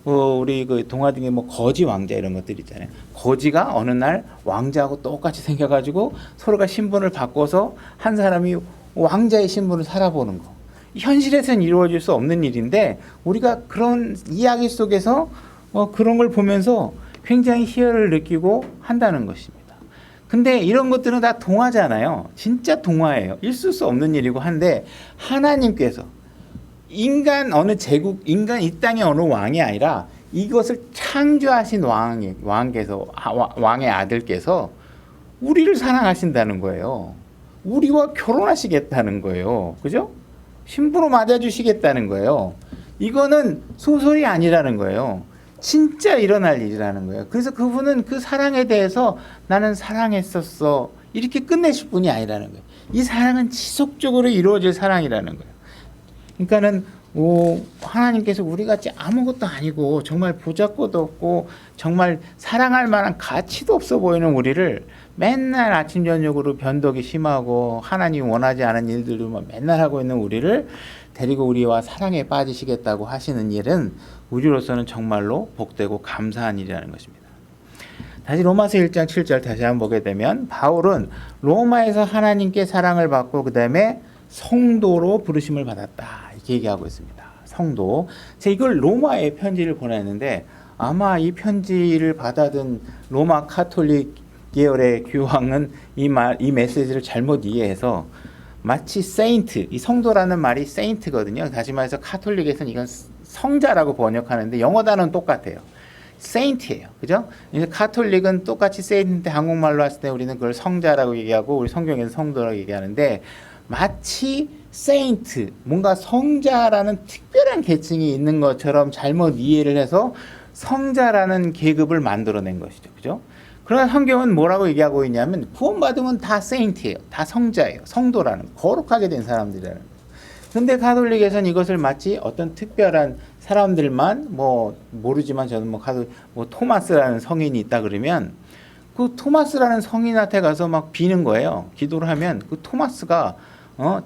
우리 동화 중에 거지 왕자 이런 것들 있잖아요. 거지가 어느 날 왕자하고 똑같이 생겨가지고 서로가 신분을 바꿔서 한 사람이 왕자의 신분을 살아보는 거. 현실에서는 이루어질 수 없는 일인데 우리가 그런 이야기 속에서 그런 걸 보면서 굉장히 희열을 느끼고 한다는 것입니다. 근데 이런 것들은 다 동화잖아요. 진짜 동화예요. 있을 수 없는 일이고 한데 하나님께서 인간 어느 제국, 인간 이 땅의 어느 왕이 아니라 이것을 창조하신 왕의 아들께서 우리를 사랑하신다는 거예요. 우리와 결혼하시겠다는 거예요. 그죠? 신부로 맞아주시겠다는 거예요. 이거는 소설이 아니라는 거예요. 진짜 일어날 일이라는 거예요. 그래서 그분은 그 사랑에 대해서 나는 사랑했었어 이렇게 끝내실 분이 아니라는 거예요. 이 사랑은 지속적으로 이루어질 사랑이라는 거예요. 그러니까는 하나님께서 우리같이 아무것도 아니고 정말 보잘것도 없고 정말 사랑할 만한 가치도 없어 보이는 우리를 맨날 아침 저녁으로 변덕이 심하고 하나님 원하지 않은 일들을 맨날 하고 있는 우리를 데리고 우리와 사랑에 빠지시겠다고 하시는 일은 우리로서는 정말로 복되고 감사한 일이라는 것입니다. 다시 로마서 1장 7절 다시 한번 보게 되면 바울은 로마에서 하나님께 사랑을 받고 그 다음에 성도로 부르심을 받았다 이렇게 얘기하고 있습니다. 성도. 제가 이걸 로마에 편지를 보냈는데 아마 이 편지를 받아든 로마 카톨릭 계열의 교황은 이 메시지를 잘못 이해해서 마치 세인트, 이 성도라는 말이 세인트거든요. 다시 말해서 카톨릭에서는 이건 성자라고 번역하는데 영어 단어는 똑같아요. 세인트예요. 그죠? 카톨릭은 똑같이 세인트인데 한국말로 했을 때 우리는 그걸 성자라고 얘기하고 우리 성경에는 성도라고 얘기하는데 마치 세인트, 뭔가 성자라는 특별한 계층이 있는 것처럼 잘못 이해를 해서 성자라는 계급을 만들어낸 것이죠. 그죠? 그러나 성경은 뭐라고 얘기하고 있냐면 구원받으면 다 세인트예요. 다 성자예요. 성도라는 거룩하게 된 사람들이라는 거예요. 그런데 가톨릭에서는 이것을 마치 어떤 특별한 사람들만 모르지만 저는 토마스라는 성인이 있다 그러면 그 토마스라는 성인한테 가서 막 비는 거예요. 기도를 하면 그 토마스가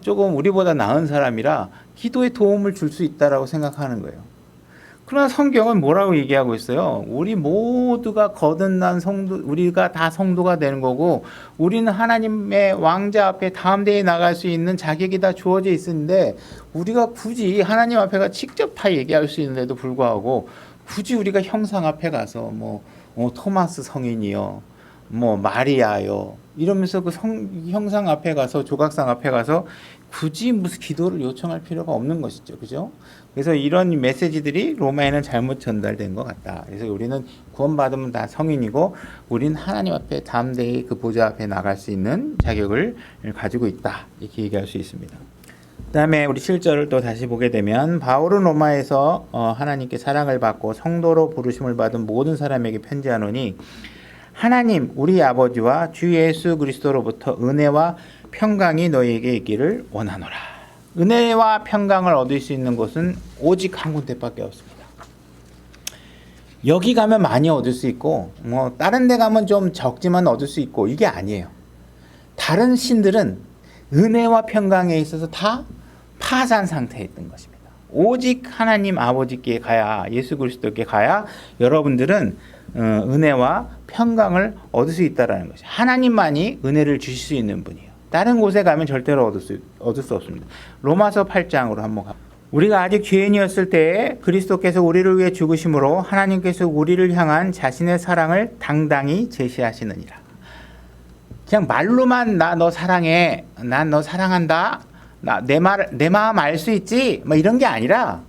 조금 우리보다 나은 사람이라 기도에 도움을 줄 수 있다라고 생각하는 거예요. 그러나 성경은 뭐라고 얘기하고 있어요? 우리 모두가 거듭난 성도, 우리가 다 성도가 되는 거고 우리는 하나님의 왕자 앞에 다음 대에 나갈 수 있는 자격이 다 주어져 있는데 우리가 굳이 하나님 앞에 가 직접 다 얘기할 수 있는데도 불구하고 굳이 우리가 형상 앞에 가서 토마스 성인이요, 마리아요 이러면서 그 형상 앞에 가서 조각상 앞에 가서 굳이 무슨 기도를 요청할 필요가 없는 것이죠. 그죠? 그래서 이런 메시지들이 로마에는 잘못 전달된 것 같다. 그래서 우리는 구원받으면 다 성인이고 우리는 하나님 앞에 담대히 그 보좌 앞에 나갈 수 있는 자격을 가지고 있다. 이렇게 얘기할 수 있습니다. 그 다음에 우리 7절을 또 다시 보게 되면 바울은 로마에서 하나님께 사랑을 받고 성도로 부르심을 받은 모든 사람에게 편지하노니 하나님 우리 아버지와 주 예수 그리스도로부터 은혜와 평강이 너희에게 있기를 원하노라. 은혜와 평강을 얻을 수 있는 곳은 오직 한 군데밖에 없습니다. 여기 가면 많이 얻을 수 있고 다른 데 가면 좀 적지만 얻을 수 있고 이게 아니에요. 다른 신들은 은혜와 평강에 있어서 다 파산 상태에 있던 것입니다. 오직 하나님 아버지께 가야 예수 그리스도께 가야 여러분들은 은혜와 평강을 얻을 수 있다는 것이죠. 하나님만이 은혜를 주실 수 있는 분이에요. 다른 곳에 가면 절대로 얻을 수 없습니다. 로마서 8장으로 한번 가볼까요? 우리가 아직 죄인이었을 때에 그리스도께서 우리를 위해 죽으심으로 하나님께서 우리를 향한 자신의 사랑을 당당히 제시하시느니라. 그냥 말로만 나 너 사랑해, 난 너 사랑한다, 내 마음 알 수 있지, 뭐 이런 게 아니라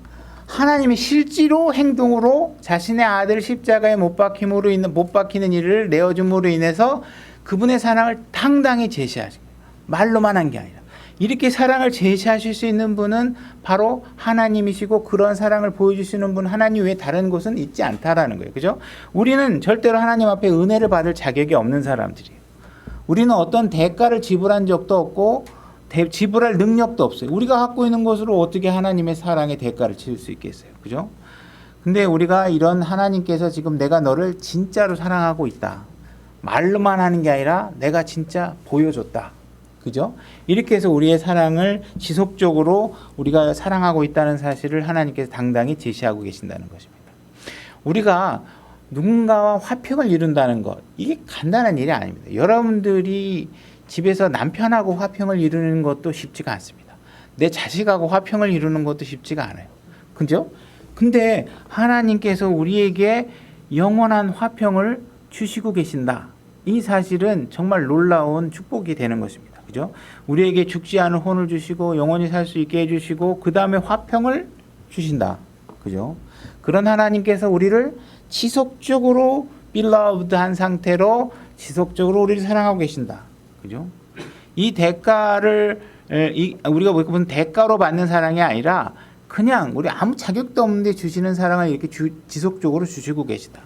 하나님이 실제로 행동으로 자신의 아들 십자가에 못 박히는 일을 내어줌으로 인해서 그분의 사랑을 당당히 제시하신 거예요. 말로만 한 게 아니라. 이렇게 사랑을 제시하실 수 있는 분은 바로 하나님이시고, 그런 사랑을 보여주시는 분 하나님 외에 다른 곳은 있지 않다라는 거예요. 그죠? 우리는 절대로 하나님 앞에 은혜를 받을 자격이 없는 사람들이에요. 우리는 어떤 대가를 지불한 적도 없고 지불할 능력도 없어요. 우리가 갖고 있는 것으로 어떻게 하나님의 사랑의 대가를 치를 수 있겠어요. 그죠? 근데 우리가 이런 하나님께서 지금 내가 너를 진짜로 사랑하고 있다, 말로만 하는 게 아니라 내가 진짜 보여줬다, 그죠? 이렇게 해서 우리의 사랑을 지속적으로 우리가 사랑하고 있다는 사실을 하나님께서 당당히 제시하고 계신다는 것입니다. 우리가 누군가와 화평을 이룬다는 것, 이게 간단한 일이 아닙니다. 여러분들이 집에서 남편하고 화평을 이루는 것도 쉽지가 않습니다. 내 자식하고 화평을 이루는 것도 쉽지가 않아요. 그죠? 근데 하나님께서 우리에게 영원한 화평을 주시고 계신다, 이 사실은 정말 놀라운 축복이 되는 것입니다. 그죠? 우리에게 죽지 않은 혼을 주시고 영원히 살 수 있게 해주시고 그 다음에 화평을 주신다. 그죠? 그런 하나님께서 우리를 지속적으로 beloved한 상태로 지속적으로 우리를 사랑하고 계신다. 그죠? 이 대가를 우리가 보면 대가로 받는 사랑이 아니라 그냥 우리 아무 자격도 없는데 주시는 사랑을 이렇게 지속적으로 주시고 계시다.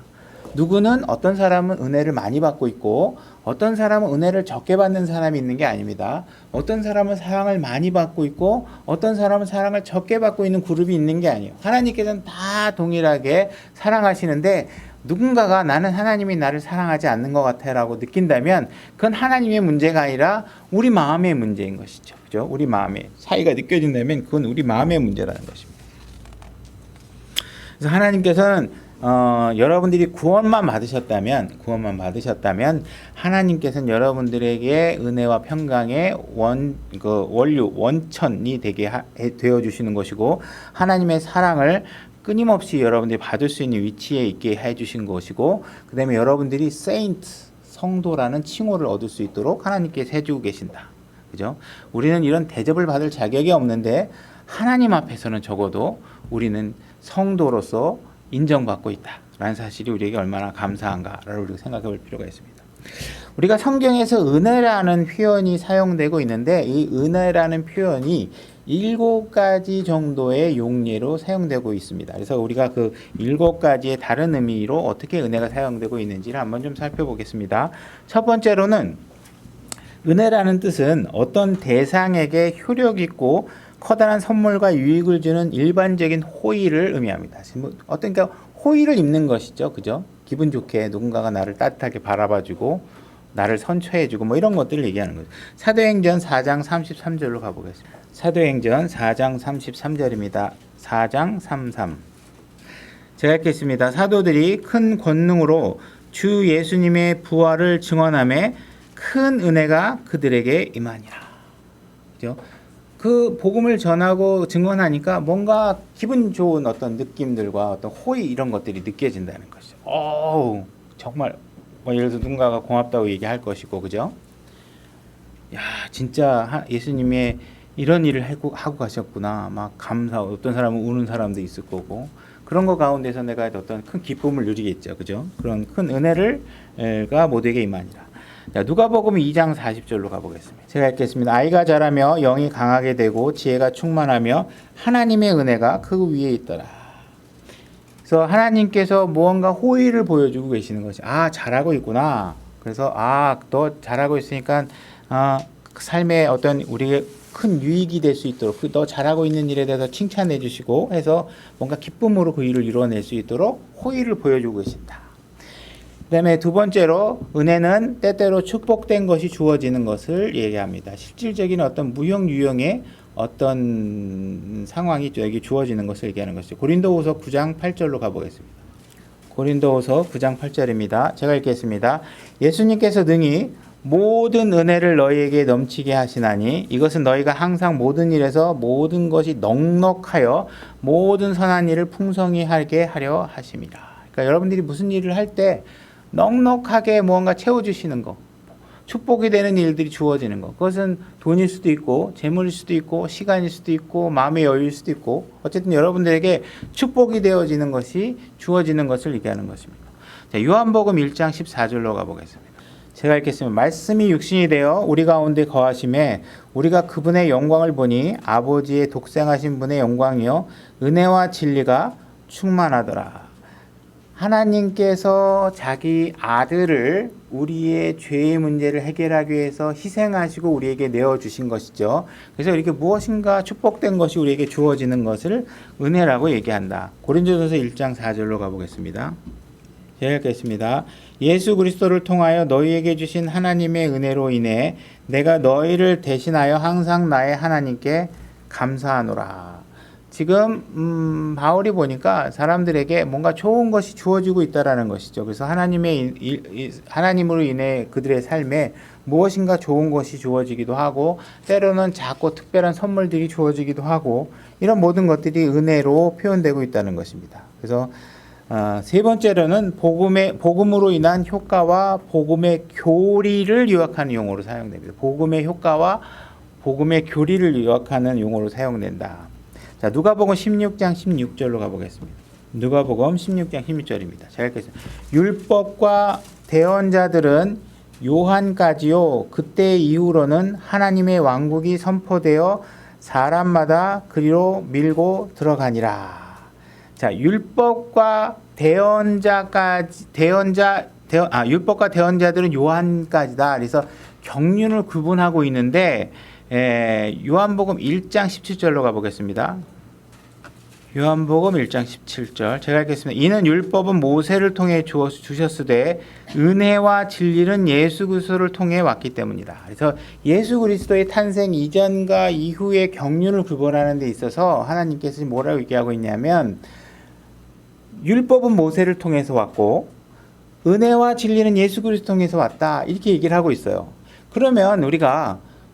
누구는, 어떤 사람은 은혜를 많이 받고 있고 어떤 사람은 은혜를 적게 받는 사람이 있는 게 아닙니다. 어떤 사람은 사랑을 많이 받고 있고 어떤 사람은 사랑을 적게 받고 있는 그룹이 있는 게 아니에요. 하나님께서는 다 동일하게 사랑하시는데, 누군가가 나는 하나님이 나를 사랑하지 않는 것 같아 라고 느낀다면 그건 하나님의 문제가 아니라 우리 마음의 문제인 것이죠. 그죠? 우리 마음의 차이가 느껴진다면 그건 우리 마음의 문제라는 것입니다. 그래서 하나님께서는 여러분들이 구원만 받으셨다면 하나님께서는 여러분들에게 은혜와 평강의 원류, 원천이 되게 되어 주시는 것이고, 하나님의 사랑을 끊임없이 여러분들이 받을 수 있는 위치에 있게 해주신 것이고, 그 다음에 여러분들이 세인트, 성도라는 칭호를 얻을 수 있도록 하나님께서 해주고 계신다. 그죠? 우리는 이런 대접을 받을 자격이 없는데 하나님 앞에서는 적어도 우리는 성도로서 인정받고 있다라는 사실이 우리에게 얼마나 감사한가를 우리가 생각해 볼 필요가 있습니다. 우리가 성경에서 은혜라는 표현이 사용되고 있는데, 이 은혜라는 표현이 7가지 정도의 용례로 사용되고 있습니다. 그래서 우리가 그 7가지의 다른 의미로 어떻게 은혜가 사용되고 있는지를 한번 좀 살펴보겠습니다. 첫 번째로는 은혜라는 뜻은 어떤 대상에게 효력 있고 커다란 선물과 유익을 주는 일반적인 호의를 의미합니다. 어떤 호의를 입는 것이죠. 그죠? 기분 좋게 누군가가 나를 따뜻하게 바라봐주고 나를 선처해주고 뭐 이런 것들을 얘기하는 거죠. 사도행전 4장 33절로 가보겠습니다. 사도행전 4장 33절입니다. 4장 33. 제가 읽겠습니다. 사도들이 큰 권능으로 주 예수님의 부활을 증언하며 큰 은혜가 그들에게 임하니라. 그죠? 그 복음을 전하고 증언하니까 뭔가 기분 좋은 어떤 느낌들과 어떤 호의 이런 것들이 느껴진다는 것이죠. 정말 뭐 예를 들어 누군가가 고맙다고 얘기할 것이고, 그죠? 야, 진짜 예수님의 이런 일을 하고 가셨구나. 막 감사. 어떤 사람은 우는 사람도 있을 거고, 그런 거 가운데서 내가 어떤 큰 기쁨을 누리겠죠, 그죠? 그런 큰 은혜가 모두에게 임하니라. 자, 누가복음 2장 40절로 가보겠습니다. 제가 읽겠습니다. 아이가 자라며 영이 강하게 되고 지혜가 충만하며 하나님의 은혜가 그 위에 있더라. 그래서 하나님께서 무언가 호의를 보여주고 계시는 것이, 잘하고 있구나. 그래서 너 잘하고 있으니까 삶에 어떤 우리의 큰 유익이 될 수 있도록 너 잘하고 있는 일에 대해서 칭찬해 주시고 해서 뭔가 기쁨으로 그 일을 이루어낼 수 있도록 호의를 보여주고 계신다. 그 다음에 두 번째로 은혜는 때때로 축복된 것이 주어지는 것을 얘기합니다. 실질적인 어떤 무형유형의 어떤 상황이 여기 주어지는 것을 얘기하는 것이죠. 고린도후서 9장 8절로 가보겠습니다. 고린도후서 9장 8절입니다. 제가 읽겠습니다. 예수님께서 능히 모든 은혜를 너희에게 넘치게 하시나니 이것은 너희가 항상 모든 일에서 모든 것이 넉넉하여 모든 선한 일을 풍성히 하게 하려 하심이라. 그러니까 여러분들이 무슨 일을 할 때 넉넉하게 무언가 채워주시는 거, 축복이 되는 일들이 주어지는 것. 그것은 돈일 수도 있고 재물일 수도 있고 시간일 수도 있고 마음의 여유일 수도 있고 어쨌든 여러분들에게 축복이 되어지는 것이 주어지는 것을 얘기하는 것입니다. 자, 요한복음 1장 14절로 가보겠습니다. 제가 읽겠습니다. 말씀이 육신이 되어 우리 가운데 거하심에 우리가 그분의 영광을 보니 아버지의 독생하신 분의 영광이요 은혜와 진리가 충만하더라. 하나님께서 자기 아들을 우리의 죄의 문제를 해결하기 위해서 희생하시고 우리에게 내어주신 것이죠. 그래서 이렇게 무엇인가 축복된 것이 우리에게 주어지는 것을 은혜라고 얘기한다. 고린도전서 1장 4절로 가보겠습니다. 제가 읽겠습니다. 예수 그리스도를 통하여 너희에게 주신 하나님의 은혜로 인해 내가 너희를 대신하여 항상 나의 하나님께 감사하노라. 지금 바울이 보니까 사람들에게 뭔가 좋은 것이 주어지고 있다라는 것이죠. 그래서 하나님으로 인해 그들의 삶에 무엇인가 좋은 것이 주어지기도 하고 때로는 작고 특별한 선물들이 주어지기도 하고 이런 모든 것들이 은혜로 표현되고 있다는 것입니다. 그래서 세 번째로는 복음으로 인한 효과와 복음의 교리를 요약하는 용어로 사용됩니다. 복음의 효과와 복음의 교리를 요약하는 용어로 사용된다. 자, 누가복음 16장 16절로 가보겠습니다. 누가복음 16장 16절입니다. 제가 읽겠습니다. 율법과 대언자들은 요한까지요 그때 이후로는 하나님의 왕국이 선포되어 사람마다 그리로 밀고 들어가니라. 자, 율법과 율법과 대언자들은 요한까지다. 그래서 경륜을 구분하고 있는데 요한복음 1장 17절로 가보겠습니다. 요한복음 1장 17절 제가 읽겠습니다. 이는 율법은 모세를 통해 주셨으되 은혜와 진리는 예수 그리스도를 통해 왔기 때문이다. 그래서 예수 그리스도의 탄생 이전과 이후의 경륜을 구분하는 데 있어서 하나님께서 뭐라고 얘기하고 있냐면 율법은 모세를 통해서 왔고 은혜와 진리는 예수 그리스도 통해서 왔다. 이렇게 얘기를 하고 있어요. 그러면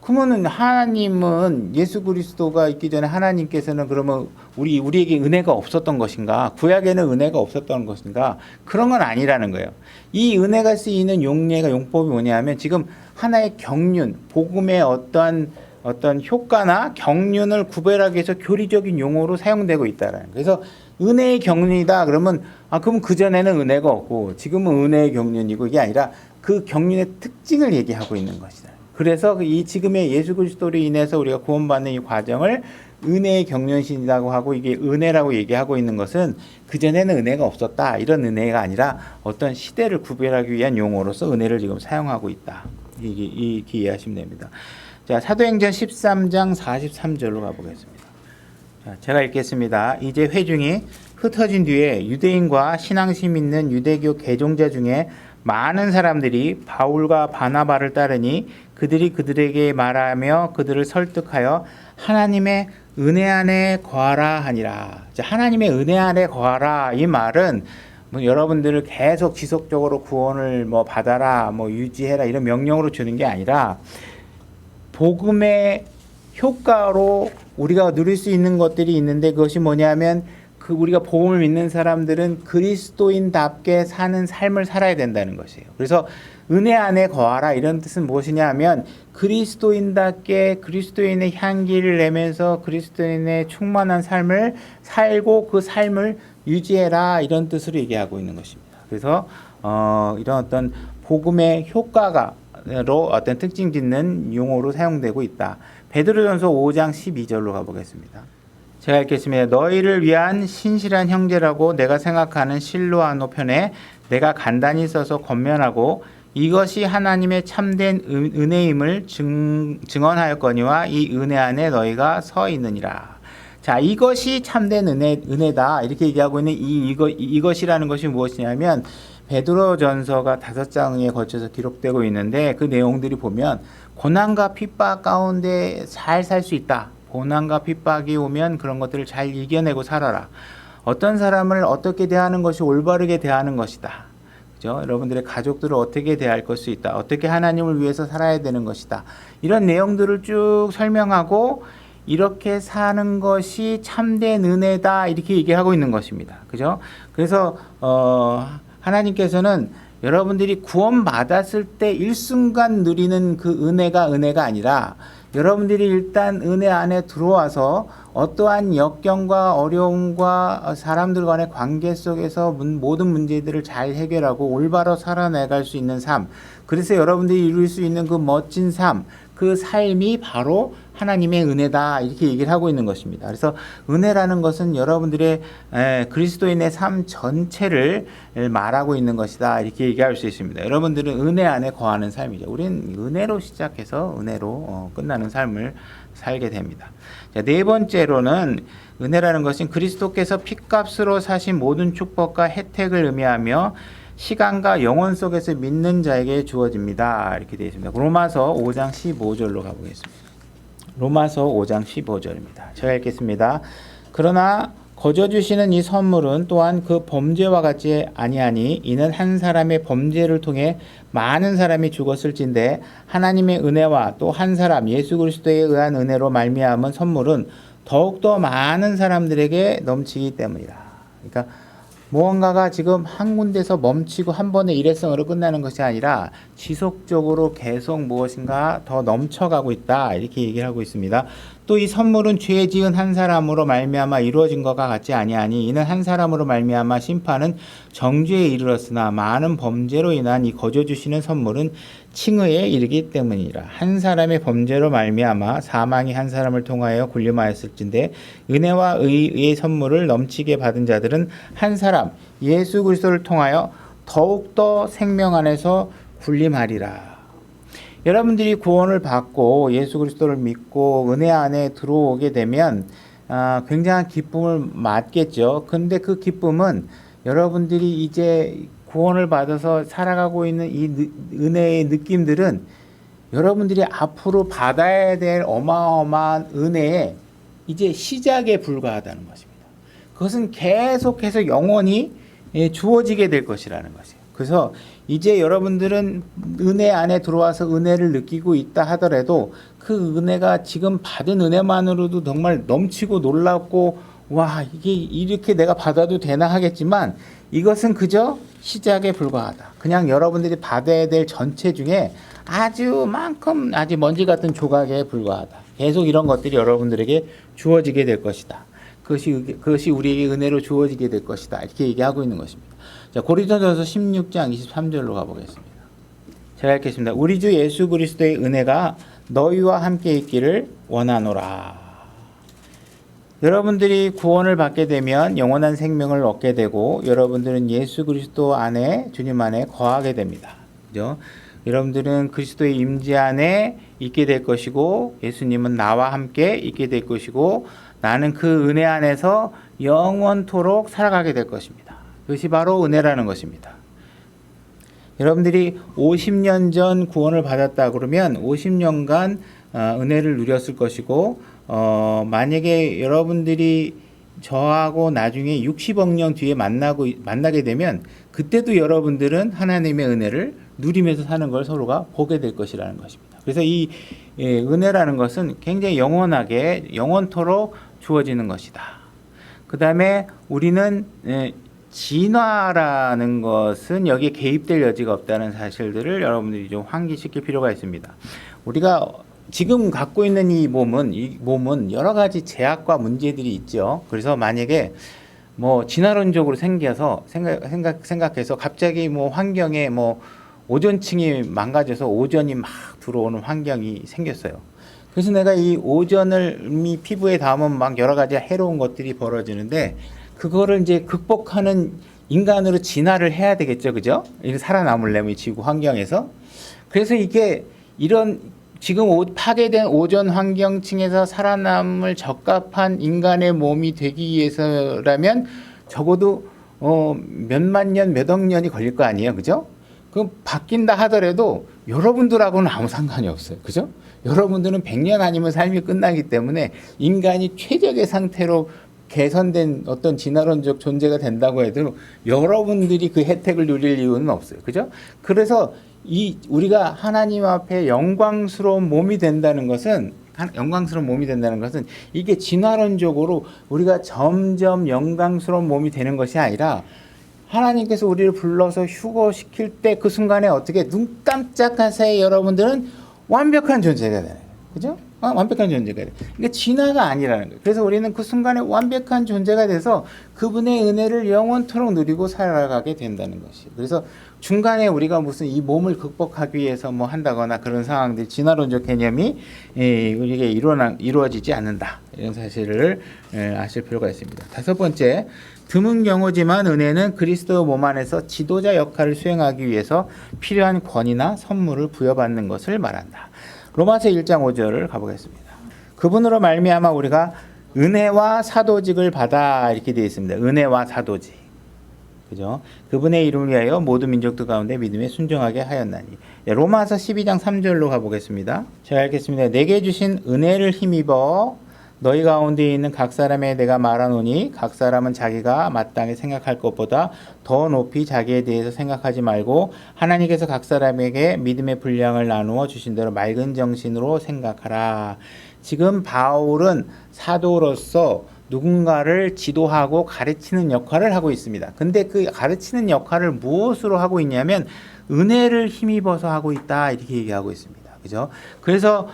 그러면은 하나님은 예수 그리스도가 있기 전에 하나님께서는 그러면 우리에게 은혜가 없었던 것인가? 구약에는 은혜가 없었던 것인가? 그런 건 아니라는 거예요. 이 은혜가 쓰이는 용법이 뭐냐면 지금 하나의 경륜, 복음의 어떤 효과나 경륜을 구별하기 위해서 교리적인 용어로 사용되고 있다라는 거예요. 그래서 은혜의 경륜이다 그러면 그럼 그전에는 은혜가 없고 지금은 은혜의 경륜이고 이게 아니라 그 경륜의 특징을 얘기하고 있는 것이다. 그래서 이 지금의 예수 그리스도로 인해서 우리가 구원받는 이 과정을 은혜의 경륜이라고 하고 이게 은혜라고 얘기하고 있는 것은 그전에는 은혜가 없었다. 이런 은혜가 아니라 어떤 시대를 구별하기 위한 용어로서 은혜를 지금 사용하고 있다. 이렇게 이해하시면 됩니다. 자, 사도행전 13장 43절로 가보겠습니다. 자, 제가 읽겠습니다. 이제 회중이 흩어진 뒤에 유대인과 신앙심 있는 유대교 개종자 중에 많은 사람들이 바울과 바나바를 따르니 그들이 그들에게 말하며 그들을 설득하여 하나님의 은혜 안에 거하라 하니라. 자, 하나님의 은혜 안에 거하라 이 말은 여러분들을 계속 지속적으로 구원을 받아라, 유지해라 이런 명령으로 주는 게 아니라 복음의 효과로 우리가 누릴 수 있는 것들이 있는데 그것이 뭐냐면 우리가 복음을 믿는 사람들은 그리스도인답게 사는 삶을 살아야 된다는 것이에요. 그래서 은혜 안에 거하라 이런 뜻은 무엇이냐 하면 그리스도인답게 그리스도인의 향기를 내면서 그리스도인의 충만한 삶을 살고 그 삶을 유지해라 이런 뜻으로 얘기하고 있는 것입니다. 그래서 이런 어떤 복음의 효과로 어떤 특징 짓는 용어로 사용되고 있다. 베드로전서 5장 12절로 가보겠습니다. 제가 읽겠습니다. 너희를 위한 신실한 형제라고 내가 생각하는 실로아노 편에 내가 간단히 써서 권면하고 이것이 하나님의 참된 은혜임을 증언하였거니와 이 은혜 안에 너희가 서 있느니라. 자, 이것이 참된 은혜다 이렇게 얘기하고 있는 이것이라는 것이 무엇이냐면 베드로전서가 5장에 걸쳐서 기록되고 있는데 그 내용들이 보면 고난과 핍박 가운데 잘 살 수 있다. 고난과 핍박이 오면 그런 것들을 잘 이겨내고 살아라. 어떤 사람을 어떻게 대하는 것이 올바르게 대하는 것이다. 그죠? 여러분들의 가족들을 어떻게 대할 것이 있다. 어떻게 하나님을 위해서 살아야 되는 것이다. 이런 내용들을 쭉 설명하고 이렇게 사는 것이 참된 은혜다. 이렇게 얘기하고 있는 것입니다. 그죠? 그래서 하나님께서는 여러분들이 구원받았을 때 일순간 누리는 그 은혜가 아니라 여러분들이 일단 은혜 안에 들어와서 어떠한 역경과 어려움과 사람들 간의 관계 속에서 모든 문제들을 잘 해결하고 올바로 살아나갈 수 있는 삶, 그래서 여러분들이 이룰 수 있는 그 멋진 삶, 그 삶이 바로 하나님의 은혜다, 이렇게 얘기를 하고 있는 것입니다. 그래서 은혜라는 것은 여러분들의 그리스도인의 삶 전체를 말하고 있는 것이다, 이렇게 얘기할 수 있습니다. 여러분들은 은혜 안에 거하는 삶이죠. 우리는 은혜로 시작해서 은혜로 끝나는 삶을 살게 됩니다. 자, 네 번째로는 은혜라는 것은 그리스도께서 핏값으로 사신 모든 축복과 혜택을 의미하며 시간과 영혼 속에서 믿는 자에게 주어집니다, 이렇게 되어 있습니다. 로마서 5장 15절로 가보겠습니다. 로마서 5장 15절입니다. 제가 읽겠습니다. 그러나 거저 주시는 이 선물은 또한 그 범죄와 같지 아니하니 이는 한 사람의 범죄를 통해 많은 사람이 죽었을진데 하나님의 은혜와 또 한 사람 예수 그리스도에 의한 은혜로 말미암은 선물은 더욱더 많은 사람들에게 넘치기 때문이다. 그러니까 무언가가 지금 한 군데서 멈추고 한 번의 일회성으로 끝나는 것이 아니라 지속적으로 계속 무엇인가 더 넘쳐가고 있다, 이렇게 얘기를 하고 있습니다. 또 이 선물은 죄 지은 한 사람으로 말미암아 이루어진 것과 같지 아니하니 이는 한 사람으로 말미암아 심판은 정죄에 이르렀으나 많은 범죄로 인한 이 거저 주시는 선물은 칭의에 이르기 때문이라. 한 사람의 범죄로 말미암아 사망이 한 사람을 통하여 군림하였을진데 은혜와 의의 선물을 넘치게 받은 자들은 한 사람 예수 그리스도를 통하여 더욱더 생명 안에서 군림하리라. 여러분들이 구원을 받고 예수 그리스도를 믿고 은혜 안에 들어오게 되면 굉장한 기쁨을 맞겠죠. 근데 그 기쁨은 여러분들이 이제 구원을 받아서 살아가고 있는 이 은혜의 느낌들은 여러분들이 앞으로 받아야 될 어마어마한 은혜의 이제 시작에 불과하다는 것입니다. 그것은 계속해서 영원히 주어지게 될 것이라는 것이에요. 그래서 이제 여러분들은 은혜 안에 들어와서 은혜를 느끼고 있다 하더라도 그 은혜가 지금 받은 은혜만으로도 정말 넘치고 놀랍고 와, 이게 이렇게 내가 받아도 되나 하겠지만 이것은 그저 시작에 불과하다. 그냥 여러분들이 받아야 될 전체 중에 아주 먼지 같은 조각에 불과하다. 계속 이런 것들이 여러분들에게 주어지게 될 것이다. 그것이 우리에게 은혜로 주어지게 될 것이다, 이렇게 얘기하고 있는 것입니다. 자, 고린도전서 16장 23절로 가보겠습니다. 제가 읽겠습니다. 우리 주 예수 그리스도의 은혜가 너희와 함께 있기를 원하노라. 여러분들이 구원을 받게 되면 영원한 생명을 얻게 되고 여러분들은 예수 그리스도 안에, 주님 안에 거하게 됩니다. 그죠? 여러분들은 그리스도의 임재 안에 있게 될 것이고 예수님은 나와 함께 있게 될 것이고 나는 그 은혜 안에서 영원토록 살아가게 될 것입니다. 그것이 바로 은혜라는 것입니다. 여러분들이 50년 전 구원을 받았다 그러면 50년간 은혜를 누렸을 것이고 만약에 여러분들이 저하고 나중에 60억 년 뒤에 만나게 되면 그때도 여러분들은 하나님의 은혜를 누리면서 사는 걸 서로가 보게 될 것이라는 것입니다. 그래서 이 은혜라는 것은 굉장히 영원하게 영원토록 주어지는 것이다. 그 다음에 우리는 진화라는 것은 여기에 개입될 여지가 없다는 사실들을 여러분들이 좀 환기시킬 필요가 있습니다. 우리가 지금 갖고 있는 이 몸은 여러 가지 제약과 문제들이 있죠. 그래서 만약에 진화론적으로 생각해서 갑자기 환경에 오존층이 망가져서 오존이 막 들어오는 환경이 생겼어요. 그래서 내가 이 오존을 피부에 닿으면 막 여러 가지 해로운 것들이 벌어지는데 그거를 이제 극복하는 인간으로 진화를 해야 되겠죠, 그죠? 이렇게 살아남으려면 이 지구 환경에서. 그래서 이게 이런 지금 파괴된 오존 환경층에서 살아남을 적합한 인간의 몸이 되기 위해서라면 적어도 몇만 년, 몇억 년이 걸릴 거 아니에요, 그죠? 그럼 바뀐다 하더라도 여러분들하고는 아무 상관이 없어요, 그죠? 여러분들은 100년 아니면 삶이 끝나기 때문에 인간이 최적의 상태로 개선된 어떤 진화론적 존재가 된다고 해도 여러분들이 그 혜택을 누릴 이유는 없어요, 그죠? 그래서 우리가 하나님 앞에 영광스러운 몸이 된다는 것은 이게 진화론적으로 우리가 점점 영광스러운 몸이 되는 것이 아니라 하나님께서 우리를 불러서 휴거시킬 때 그 순간에 어떻게 눈 깜짝할 사이에 여러분들은 완벽한 존재가 되는 거예요. 그죠? 완벽한 존재가 돼요. 그러니까 진화가 아니라는 거예요. 그래서 우리는 그 순간에 완벽한 존재가 돼서 그분의 은혜를 영원토록 누리고 살아가게 된다는 것이에요. 그래서 중간에 우리가 무슨 이 몸을 극복하기 위해서 뭐 한다거나 그런 상황들, 진화론적 개념이 우리에게 이루어지지 않는다. 이런 사실을 아실 필요가 있습니다. 다섯 번째, 드문 경우지만 은혜는 그리스도 몸 안에서 지도자 역할을 수행하기 위해서 필요한 권위나 선물을 부여받는 것을 말한다. 로마서 1장 5절을 가보겠습니다. 그분으로 말미암아 우리가 은혜와 사도직을 받아 이렇게 되어 있습니다. 은혜와 사도직. 그죠? 그분의 이름을 위하여 모든 민족들 가운데 믿음에 순종하게 하였나니. 로마서 12장 3절로 가보겠습니다. 제가 읽겠습니다. 내게 주신 은혜를 힘입어 너희 가운데 있는 각 사람에 내가 말하노니 각 사람은 자기가 마땅히 생각할 것보다 더 높이 자기에 대해서 생각하지 말고 하나님께서 각 사람에게 믿음의 분량을 나누어 주신 대로 맑은 정신으로 생각하라. 지금 바울은 사도로서 누군가를 지도하고 가르치는 역할을 하고 있습니다. 근데 그 가르치는 역할을 무엇으로 하고 있냐면 은혜를 힘입어서 하고 있다 이렇게 얘기하고 있습니다. 그죠? 그래서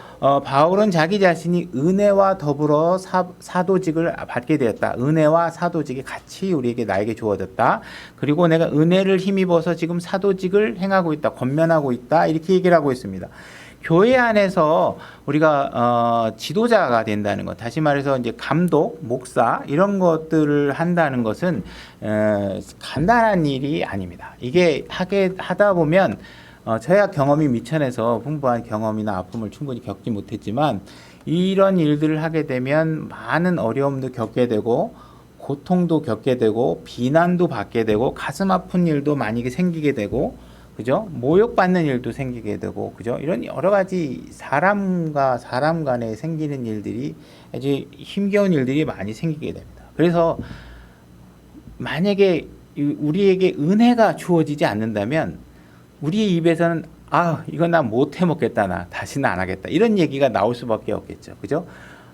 바울은 자기 자신이 은혜와 더불어 사도직을 받게 되었다. 은혜와 사도직이 같이 나에게 주어졌다. 그리고 내가 은혜를 힘입어서 지금 사도직을 행하고 있다. 권면하고 있다. 이렇게 얘기를 하고 있습니다. 교회 안에서 우리가 지도자가 된다는 것, 다시 말해서 이제 감독, 목사 이런 것들을 한다는 것은 간단한 일이 아닙니다. 이게 하다 보면 저야 경험이 미천해서 풍부한 경험이나 아픔을 충분히 겪지 못했지만 이런 일들을 하게 되면 많은 어려움도 겪게 되고 고통도 겪게 되고 비난도 받게 되고 가슴 아픈 일도 많이 생기게 되고 그죠? 모욕받는 일도 생기게 되고 그죠? 이런 여러 가지 사람과 사람 간에 생기는 일들이 아주 힘겨운 일들이 많이 생기게 됩니다. 그래서 만약에 우리에게 은혜가 주어지지 않는다면 우리의 입에서는 이건 나 못해 먹겠다, 나 다시는 안 하겠다 이런 얘기가 나올 수밖에 없겠죠. 그죠?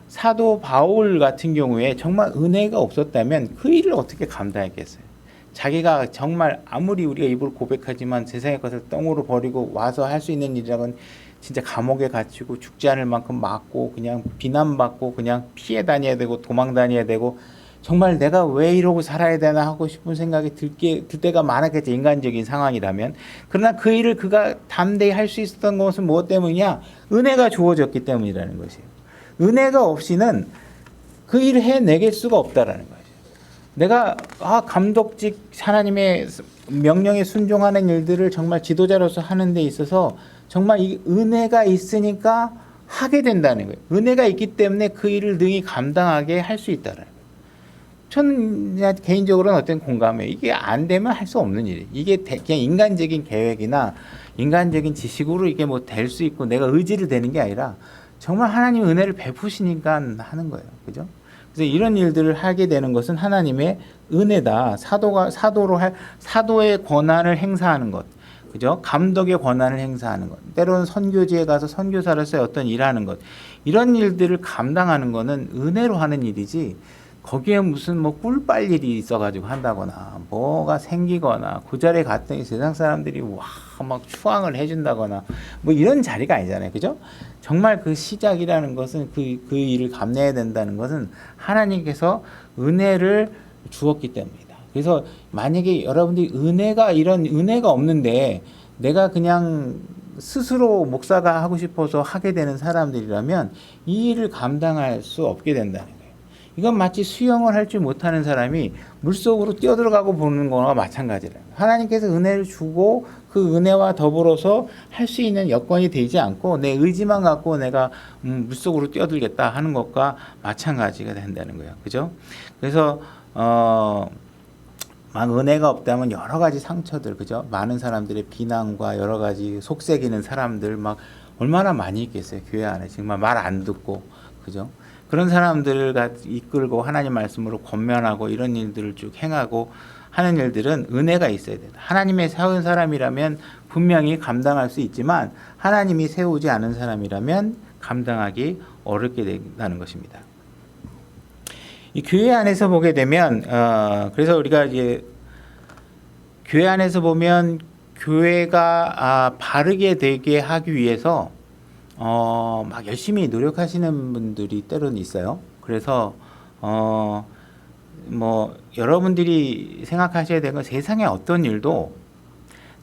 사도 바울 같은 경우에 정말 은혜가 없었다면 그 일을 어떻게 감당했겠어요? 자기가 정말 아무리 우리가 입으로 고백하지만 세상의 것을 똥으로 버리고 와서 할 수 있는 일이라면 진짜 감옥에 gat히고 죽지 않을 만큼 맞고 그냥 비난받고 그냥 피해 다녀야 되고 도망 다녀야 되고 정말 내가 왜 이러고 살아야 되나 하고 싶은 생각이 들 때가 많았겠죠. 인간적인 상황이라면. 그러나 그 일을 그가 담대히 할 수 있었던 것은 무엇 때문이냐? 은혜가 주어졌기 때문이라는 것이에요. 은혜가 없이는 그 일을 해내길 수가 없다라는 거예요. 내가 감독직 하나님의 명령에 순종하는 일들을 정말 지도자로서 하는 데 있어서 정말 이 은혜가 있으니까 하게 된다는 거예요. 은혜가 있기 때문에 그 일을 능히 감당하게 할 수 있다는 거예요. 저는 개인적으로는 어떤 공감해요. 이게 안 되면 할 수 없는 일이에요. 이게 그냥 인간적인 계획이나 인간적인 지식으로 이게 뭐 될 수 있고 내가 의지를 대는 게 아니라 정말 하나님 은혜를 베푸시니까 하는 거예요. 그죠? 그래서 이런 일들을 하게 되는 것은 하나님의 은혜다. 사도의 권한을 행사하는 것. 그죠? 감독의 권한을 행사하는 것. 때로는 선교지에 가서 선교사로서의 어떤 일하는 것. 이런 일들을 감당하는 것은 은혜로 하는 일이지 거기에 무슨 뭐 꿀빨 일이 있어가지고 한다거나 뭐가 생기거나 그 자리에 갔더니 세상 사람들이 막 추앙을 해준다거나 뭐 이런 자리가 아니잖아요. 그죠? 정말 그 시작이라는 것은 그 일을 감내해야 된다는 것은 하나님께서 은혜를 주었기 때문이다. 그래서 만약에 여러분들이 이런 은혜가 없는데 내가 그냥 스스로 목사가 하고 싶어서 하게 되는 사람들이라면 이 일을 감당할 수 없게 된다는 거예요. 이건 마치 수영을 할 줄 못하는 사람이 물속으로 뛰어들어가고 보는 거나 마찬가지라요. 하나님께서 은혜를 주고 그 은혜와 더불어서 할 수 있는 여건이 되지 않고 내 의지만 갖고 내가 물속으로 뛰어들겠다 하는 것과 마찬가지가 된다는 거예요. 그죠? 그래서 막 은혜가 없다면 여러 가지 상처들, 그죠? 많은 사람들의 비난과 여러 가지 속삭이는 사람들 막 얼마나 많이 있겠어요. 교회 안에 정말 말 안 듣고, 그죠? 그런 사람들을 이끌고 하나님 말씀으로 권면하고 이런 일들을 쭉 행하고 하는 일들은 은혜가 있어야 된다. 하나님의 세운 사람이라면 분명히 감당할 수 있지만 하나님이 세우지 않은 사람이라면 감당하기 어렵게 된다는 것입니다. 이 교회 안에서 보게 되면 그래서 우리가 이제 교회 안에서 보면 교회가 바르게 되게 하기 위해서 막 열심히 노력하시는 분들이 때로는 있어요. 그래서 뭐 여러분들이 생각하셔야 되는 건 세상에 어떤 일도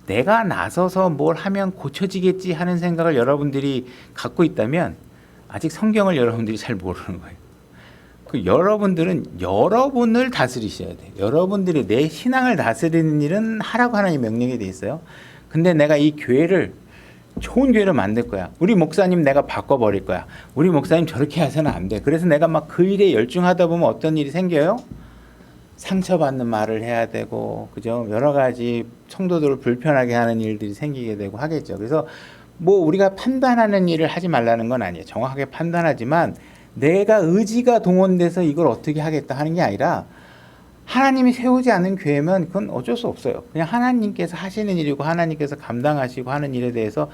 내가 나서서 뭘 하면 고쳐지겠지 하는 생각을 여러분들이 갖고 있다면 아직 성경을 여러분들이 잘 모르는 거예요. 여러분들은 여러분을 다스리셔야 돼요. 여러분들이 내 신앙을 다스리는 일은 하라고 하나님 명령이 돼 있어요. 근데 내가 이 교회를 좋은 교회를 만들 거야. 우리 목사님 내가 바꿔버릴 거야. 우리 목사님 저렇게 해서는 안 돼. 그래서 내가 막 그 일에 열중하다 보면 어떤 일이 생겨요? 상처받는 말을 해야 되고, 그죠? 여러 가지 성도들을 불편하게 하는 일들이 생기게 되고 하겠죠. 그래서 뭐 우리가 판단하는 일을 하지 말라는 건 아니에요. 정확하게 판단하지만 내가 의지가 동원돼서 이걸 어떻게 하겠다 하는 게 아니라 하나님이 세우지 않은 교회면 그건 어쩔 수 없어요. 그냥 하나님께서 하시는 일이고 하나님께서 감당하시고 하는 일에 대해서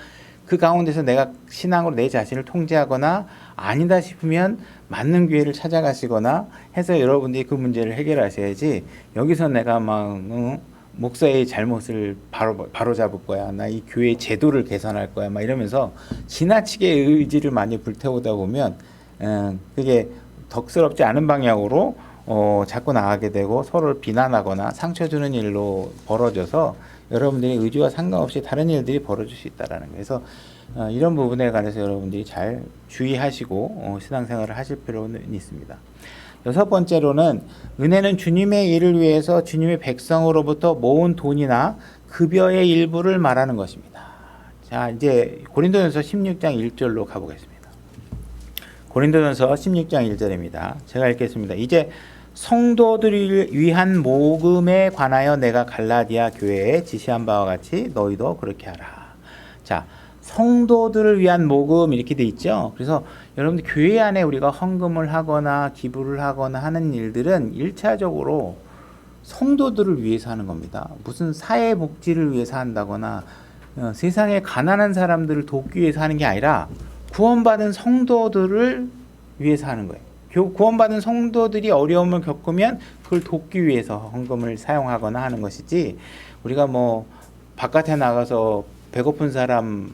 그 가운데서 내가 신앙으로 내 자신을 통제하거나 아니다 싶으면 맞는 교회를 찾아가시거나 해서 여러분들이 그 문제를 해결하셔야지 여기서 내가 막 목사의 잘못을 바로 잡을 거야. 나 이 교회 제도를 개선할 거야. 막 이러면서 지나치게 의지를 많이 불태우다 보면 그게 덕스럽지 않은 방향으로 자꾸 나가게 되고 서로를 비난하거나 상처 주는 일로 벌어져서 여러분들이 의지와 상관없이 다른 일들이 벌어질 수 있다라는 거예요. 그래서 이런 부분에 관해서 여러분들이 잘 주의하시고 신앙생활을 하실 필요는 있습니다. 여섯 번째로는 은혜는 주님의 일을 위해서 주님의 백성으로부터 모은 돈이나 급여의 일부를 말하는 것입니다. 자, 이제 고린도전서 16장 1절로 가보겠습니다. 고린도전서 16장 1절입니다. 제가 읽겠습니다. 이제 성도들을 위한 모금에 관하여 내가 갈라디아 교회에 지시한 바와 같이 너희도 그렇게 하라. 자, 성도들을 위한 모금 이렇게 돼 있죠. 그래서 여러분들 교회 안에 우리가 헌금을 하거나 기부를 하거나 하는 일들은 1차적으로 성도들을 위해서 하는 겁니다. 무슨 사회 복지를 위해서 한다거나 세상에 가난한 사람들을 돕기 위해서 하는 게 아니라 구원받은 성도들을 위해서 하는 거예요. 구원받은 성도들이 어려움을 겪으면 그걸 돕기 위해서 헌금을 사용하거나 하는 것이지 우리가 뭐 바깥에 나가서 배고픈 사람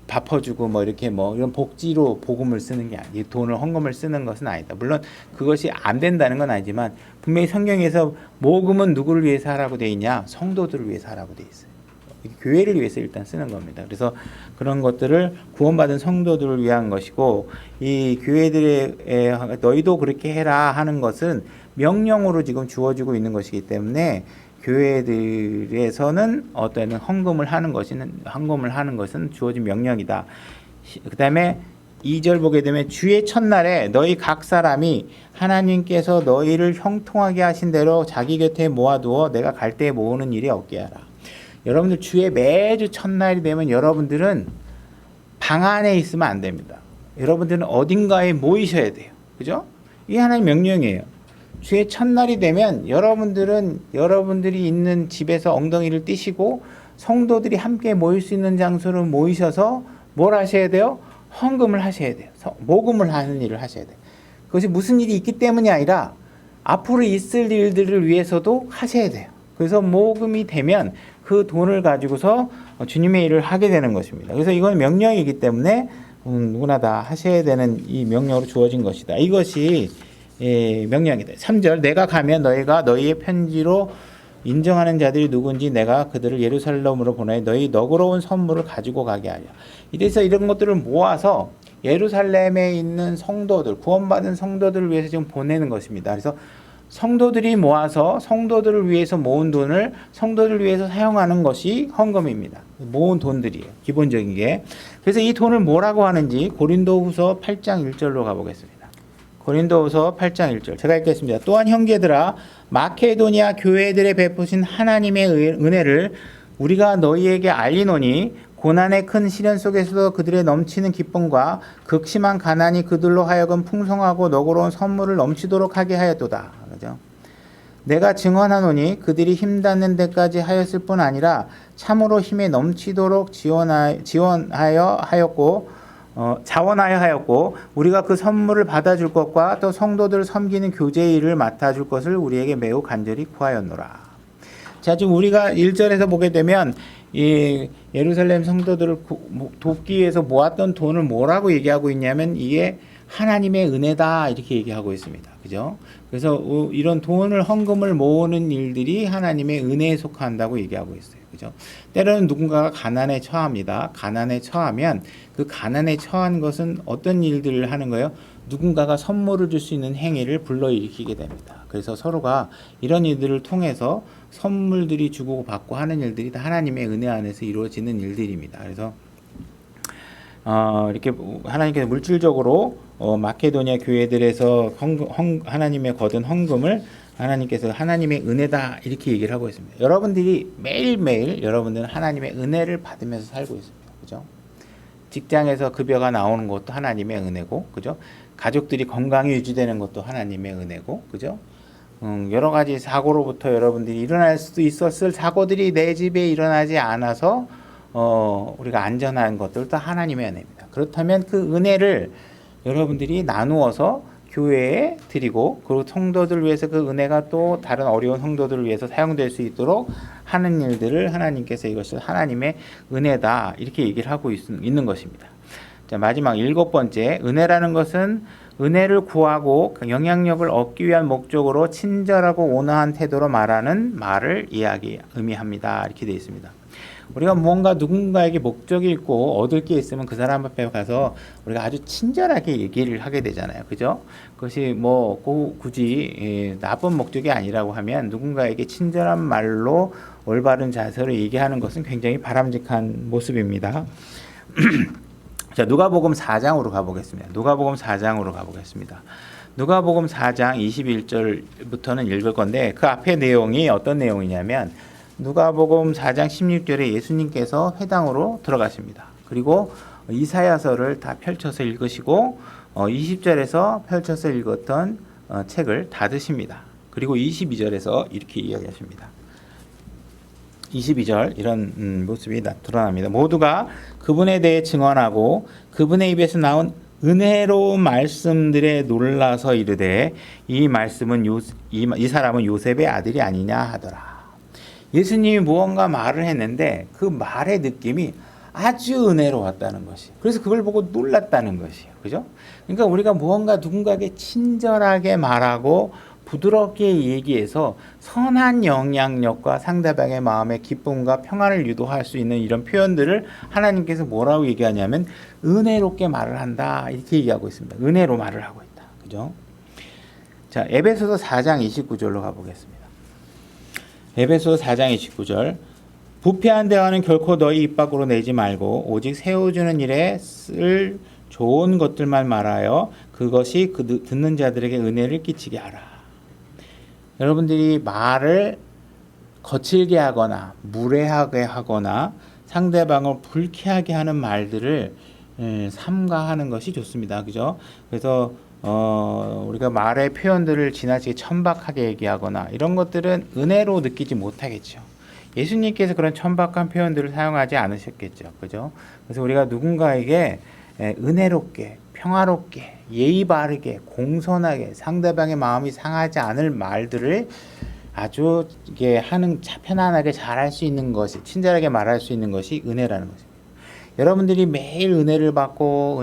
밥 퍼주고 뭐 이렇게 뭐 이런 복지로 복음을 쓰는 게 아니에요. 돈을 헌금을 쓰는 것은 아니다. 물론 그것이 안 된다는 건 아니지만 분명히 성경에서 모금은 누구를 위해서 하라고 돼 있냐? 성도들을 위해서 하라고 돼 있어요. 교회를 위해서 일단 쓰는 겁니다. 그래서 그런 것들을 구원받은 성도들을 위한 것이고 이 교회들의 너희도 그렇게 해라 하는 것은 명령으로 지금 주어지고 있는 것이기 때문에 교회들에서는 어떤 헌금을 하는 것은 주어진 명령이다. 그다음에 2절 보게 되면 주의 첫날에 너희 각 사람이 하나님께서 너희를 형통하게 하신 대로 자기 곁에 모아두어 내가 갈 때 모으는 일이 없게 하라. 여러분들 주의 매주 첫날이 되면 여러분들은 방 안에 있으면 안 됩니다. 여러분들은 어딘가에 모이셔야 돼요. 그죠? 이게 하나의 명령이에요. 주의 첫날이 되면 여러분들이 있는 집에서 엉덩이를 띄시고 성도들이 함께 모일 수 있는 장소로 모이셔서 뭘 하셔야 돼요? 헌금을 하셔야 돼요. 모금을 하는 일을 하셔야 돼요. 그것이 무슨 일이 있기 때문이 아니라 앞으로 있을 일들을 위해서도 하셔야 돼요. 그래서 모금이 되면 그 돈을 가지고서 주님의 일을 하게 되는 것입니다. 그래서 이건 명령이기 때문에 누구나 다 하셔야 되는 이 명령으로 주어진 것이다. 이것이 명령이다. 3절 내가 가면 너희가 너희의 편지로 인정하는 자들이 누군지 내가 그들을 예루살렘으로 보내 너희 너그러운 선물을 가지고 가게 하려. 이래서 이런 것들을 모아서 예루살렘에 있는 성도들, 구원받은 성도들을 위해서 지금 보내는 것입니다. 그래서 성도들이 모아서 성도들을 위해서 모은 돈을 성도들을 위해서 사용하는 것이 헌금입니다. 모은 돈들이에요. 기본적인 게. 그래서 이 돈을 뭐라고 하는지 고린도후서 8장 1절로 가보겠습니다. 고린도후서 8장 1절 제가 읽겠습니다. 또한 형제들아 마케도니아 교회들에 베푸신 하나님의 은혜를 우리가 너희에게 알리노니 고난의 큰 시련 속에서도 그들의 넘치는 기쁨과 극심한 가난이 그들로 하여금 풍성하고 너그러운 선물을 넘치도록 하게 하였도다. 그죠? 내가 증언하노니 그들이 힘닿는 데까지 하였을 뿐 아니라 참으로 힘에 넘치도록 자원하여 하였고 우리가 그 선물을 받아줄 것과 또 성도들을 섬기는 교제의 일을 맡아줄 것을 우리에게 매우 간절히 구하였노라. 자, 지금 우리가 1절에서 보게 되면 이 예루살렘 성도들을 돕기 위해서 모았던 돈을 뭐라고 얘기하고 있냐면 이게 하나님의 은혜다 이렇게 얘기하고 있습니다. 그죠? 그래서 이런 돈을 헌금을 모으는 일들이 하나님의 은혜에 속한다고 얘기하고 있어요. 그죠? 때로는 누군가가 가난에 처합니다. 가난에 처하면 그 가난에 처한 것은 어떤 일들을 하는 거예요? 누군가가 선물을 줄 수 있는 행위를 불러일으키게 됩니다. 그래서 서로가 이런 일들을 통해서 선물들이 주고 받고 하는 일들이 다 하나님의 은혜 안에서 이루어지는 일들입니다. 그래서 이렇게 하나님께서 물질적으로 마케도니아 교회들에서 하나님의 거둔 헌금을 하나님께서 하나님의 은혜다 이렇게 얘기를 하고 있습니다. 여러분들이 매일매일 여러분들은 하나님의 은혜를 받으면서 살고 있습니다. 그죠? 직장에서 급여가 나오는 것도 하나님의 은혜고, 그죠? 가족들이 건강히 유지되는 것도 하나님의 은혜고, 그죠? 여러 가지 사고로부터 여러분들이 일어날 수도 있었을 사고들이 내 집에 일어나지 않아서 우리가 안전한 것들도 하나님의 은혜입니다. 그렇다면 그 은혜를 여러분들이 나누어서 교회에 드리고 그리고 성도들 위해서 그 은혜가 또 다른 어려운 성도들을 위해서 사용될 수 있도록 하는 일들을 하나님께서 이것을 하나님의 은혜다 이렇게 얘기를 하고 있는 것입니다. 자, 마지막 7번째, 은혜라는 것은 은혜를 구하고 영향력을 얻기 위한 목적으로 친절하고 온화한 태도로 말하는 말을 의미합니다. 이렇게 되어 있습니다. 우리가 무언가 누군가에게 목적이 있고 얻을 게 있으면 그 사람 앞에 가서 우리가 아주 친절하게 얘기를 하게 되잖아요. 그죠? 그것이 뭐 굳이 나쁜 목적이 아니라고 하면 누군가에게 친절한 말로 올바른 자세로 얘기하는 것은 굉장히 바람직한 모습입니다. 자, 누가복음 4장으로 가보겠습니다. 누가복음 4장으로 가보겠습니다. 누가복음 4장 21절부터는 읽을 건데 그 앞에 내용이 어떤 내용이냐면 누가복음 4장 16절에 예수님께서 회당으로 들어가십니다. 그리고 이사야서를 다 펼쳐서 읽으시고 20절에서 펼쳐서 읽었던 책을 닫으십니다. 그리고 22절에서 이렇게 이야기하십니다. 22절 이런 모습이 드러납니다. 모두가 그분에 대해 증언하고 그분의 입에서 나온 은혜로운 말씀들에 놀라서 이르되 이 말씀은 이 사람은 요셉의 아들이 아니냐 하더라. 예수님이 무언가 말을 했는데 그 말의 느낌이 아주 은혜로웠다는 것이. 그래서 그걸 보고 놀랐다는 것이에요. 그죠? 그러니까 우리가 무언가 누군가에게 친절하게 말하고 부드럽게 얘기해서 선한 영향력과 상대방의 마음의 기쁨과 평안을 유도할 수 있는 이런 표현들을 하나님께서 뭐라고 얘기하냐면 은혜롭게 말을 한다 이렇게 얘기하고 있습니다. 은혜로 말을 하고 있다. 그죠? 자, 에베소서 4장 29절로 가보겠습니다. 에베소서 4장 29절 부패한 대화는 결코 너희 입 밖으로 내지 말고 오직 세워주는 일에 쓸 좋은 것들만 말하여 그것이 듣는 자들에게 은혜를 끼치게 하라. 여러분들이 말을 거칠게 하거나 무례하게 하거나 상대방을 불쾌하게 하는 말들을 삼가하는 것이 좋습니다. 그죠? 그래서 우리가 말의 표현들을 지나치게 천박하게 얘기하거나 이런 것들은 은혜로 느끼지 못하겠죠. 예수님께서 그런 천박한 표현들을 사용하지 않으셨겠죠. 그죠? 그래서 우리가 누군가에게 은혜롭게 평화롭게 예의 바르게 공손하게 상대방의 마음이 상하지 않을 말들을 아주 이게 편안하게 잘할 수 있는 것이 친절하게 말할 수 있는 것이 은혜라는 것입니다. 여러분들이 매일 은혜를 받고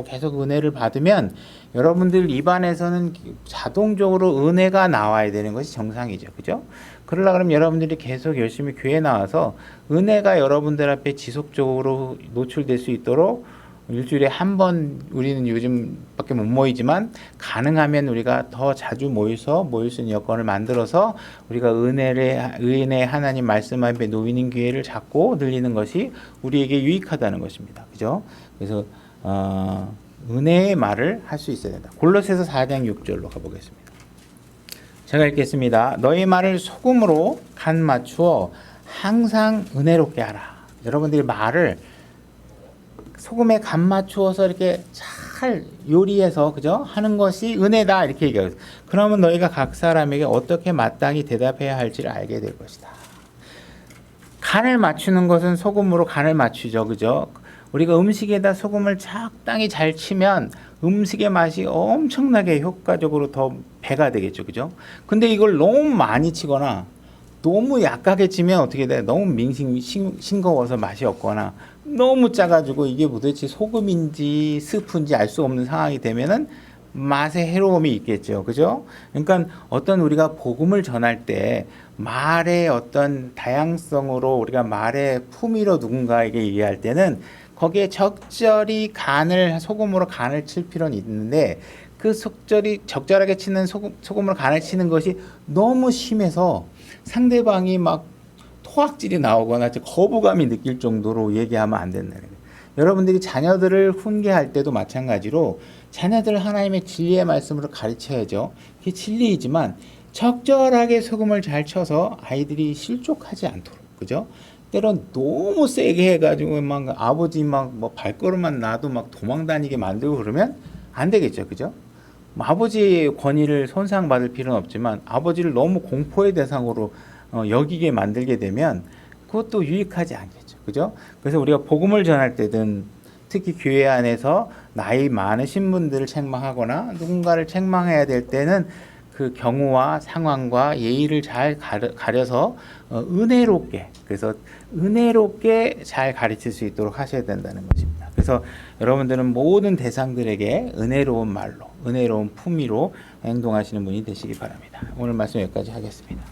계속 은혜를 받으면 여러분들 입안에서는 자동적으로 은혜가 나와야 되는 것이 정상이죠. 그죠? 그러려면 여러분들이 계속 열심히 교회에 나와서 은혜가 여러분들 앞에 지속적으로 노출될 수 있도록 일주일에 한 번 우리는 요즘밖에 못 모이지만 가능하면 우리가 더 자주 모일 수 있는 여건을 만들어서 우리가 은혜의 하나님 말씀 앞에 놓이는 기회를 잡고 늘리는 것이 우리에게 유익하다는 것입니다. 그죠? 그래서 은혜의 말을 할 수 있어야 된다. 골로새서 4장 6절로 가보겠습니다. 제가 읽겠습니다. 너희 말을 소금으로 간 맞추어 항상 은혜롭게 하라. 여러분들이 말을 소금에 간 맞추어서 이렇게 잘 요리해서 그죠? 하는 것이 은혜다 이렇게 얘기하고 있어요. 그러면 너희가 각 사람에게 어떻게 마땅히 대답해야 할지를 알게 될 것이다. 간을 맞추는 것은 소금으로 간을 맞추죠. 그죠? 우리가 음식에다 소금을 적당히 잘 치면 음식의 맛이 엄청나게 효과적으로 더 배가 되겠죠. 그죠? 근데 이걸 너무 많이 치거나 너무 약하게 치면 어떻게 돼? 너무 싱거워서 맛이 없거나 너무 짜가지고 이게 도대체 소금인지 스프인지 알 수 없는 상황이 되면은 맛에 해로움이 있겠죠. 그죠? 그러니까 어떤 우리가 복음을 전할 때 말의 어떤 다양성으로 우리가 말의 품위로 누군가에게 얘기할 때는 거기에 적절히 소금으로 간을 칠 필요는 있는데 그 적절하게 치는 소금으로 간을 치는 것이 너무 심해서 상대방이 막 토악질이 나오거나 거부감이 느낄 정도로 얘기하면 안 된다는 거예요. 여러분들이 자녀들을 훈계할 때도 마찬가지로 자녀들을 하나님의 진리의 말씀으로 가르쳐야죠. 그게 진리이지만 적절하게 소금을 잘 쳐서 아이들이 실족하지 않도록, 그죠? 때론 너무 세게 해가지고 막 아버지 막 뭐 발걸음만 나도 막 도망다니게 만들고 그러면 안 되겠죠, 그죠? 뭐 아버지의 권위를 손상받을 필요는 없지만 아버지를 너무 공포의 대상으로 여기게 만들게 되면 그것도 유익하지 않겠죠. 그죠? 그래서 우리가 복음을 전할 때든 특히 교회 안에서 나이 많으신 분들을 책망하거나 누군가를 책망해야 될 때는 그 경우와 상황과 예의를 잘 가려서 은혜롭게, 그래서 은혜롭게 잘 가르칠 수 있도록 하셔야 된다는 것입니다. 그래서 여러분들은 모든 대상들에게 은혜로운 말로, 은혜로운 품위로 행동하시는 분이 되시기 바랍니다. 오늘 말씀 여기까지 하겠습니다.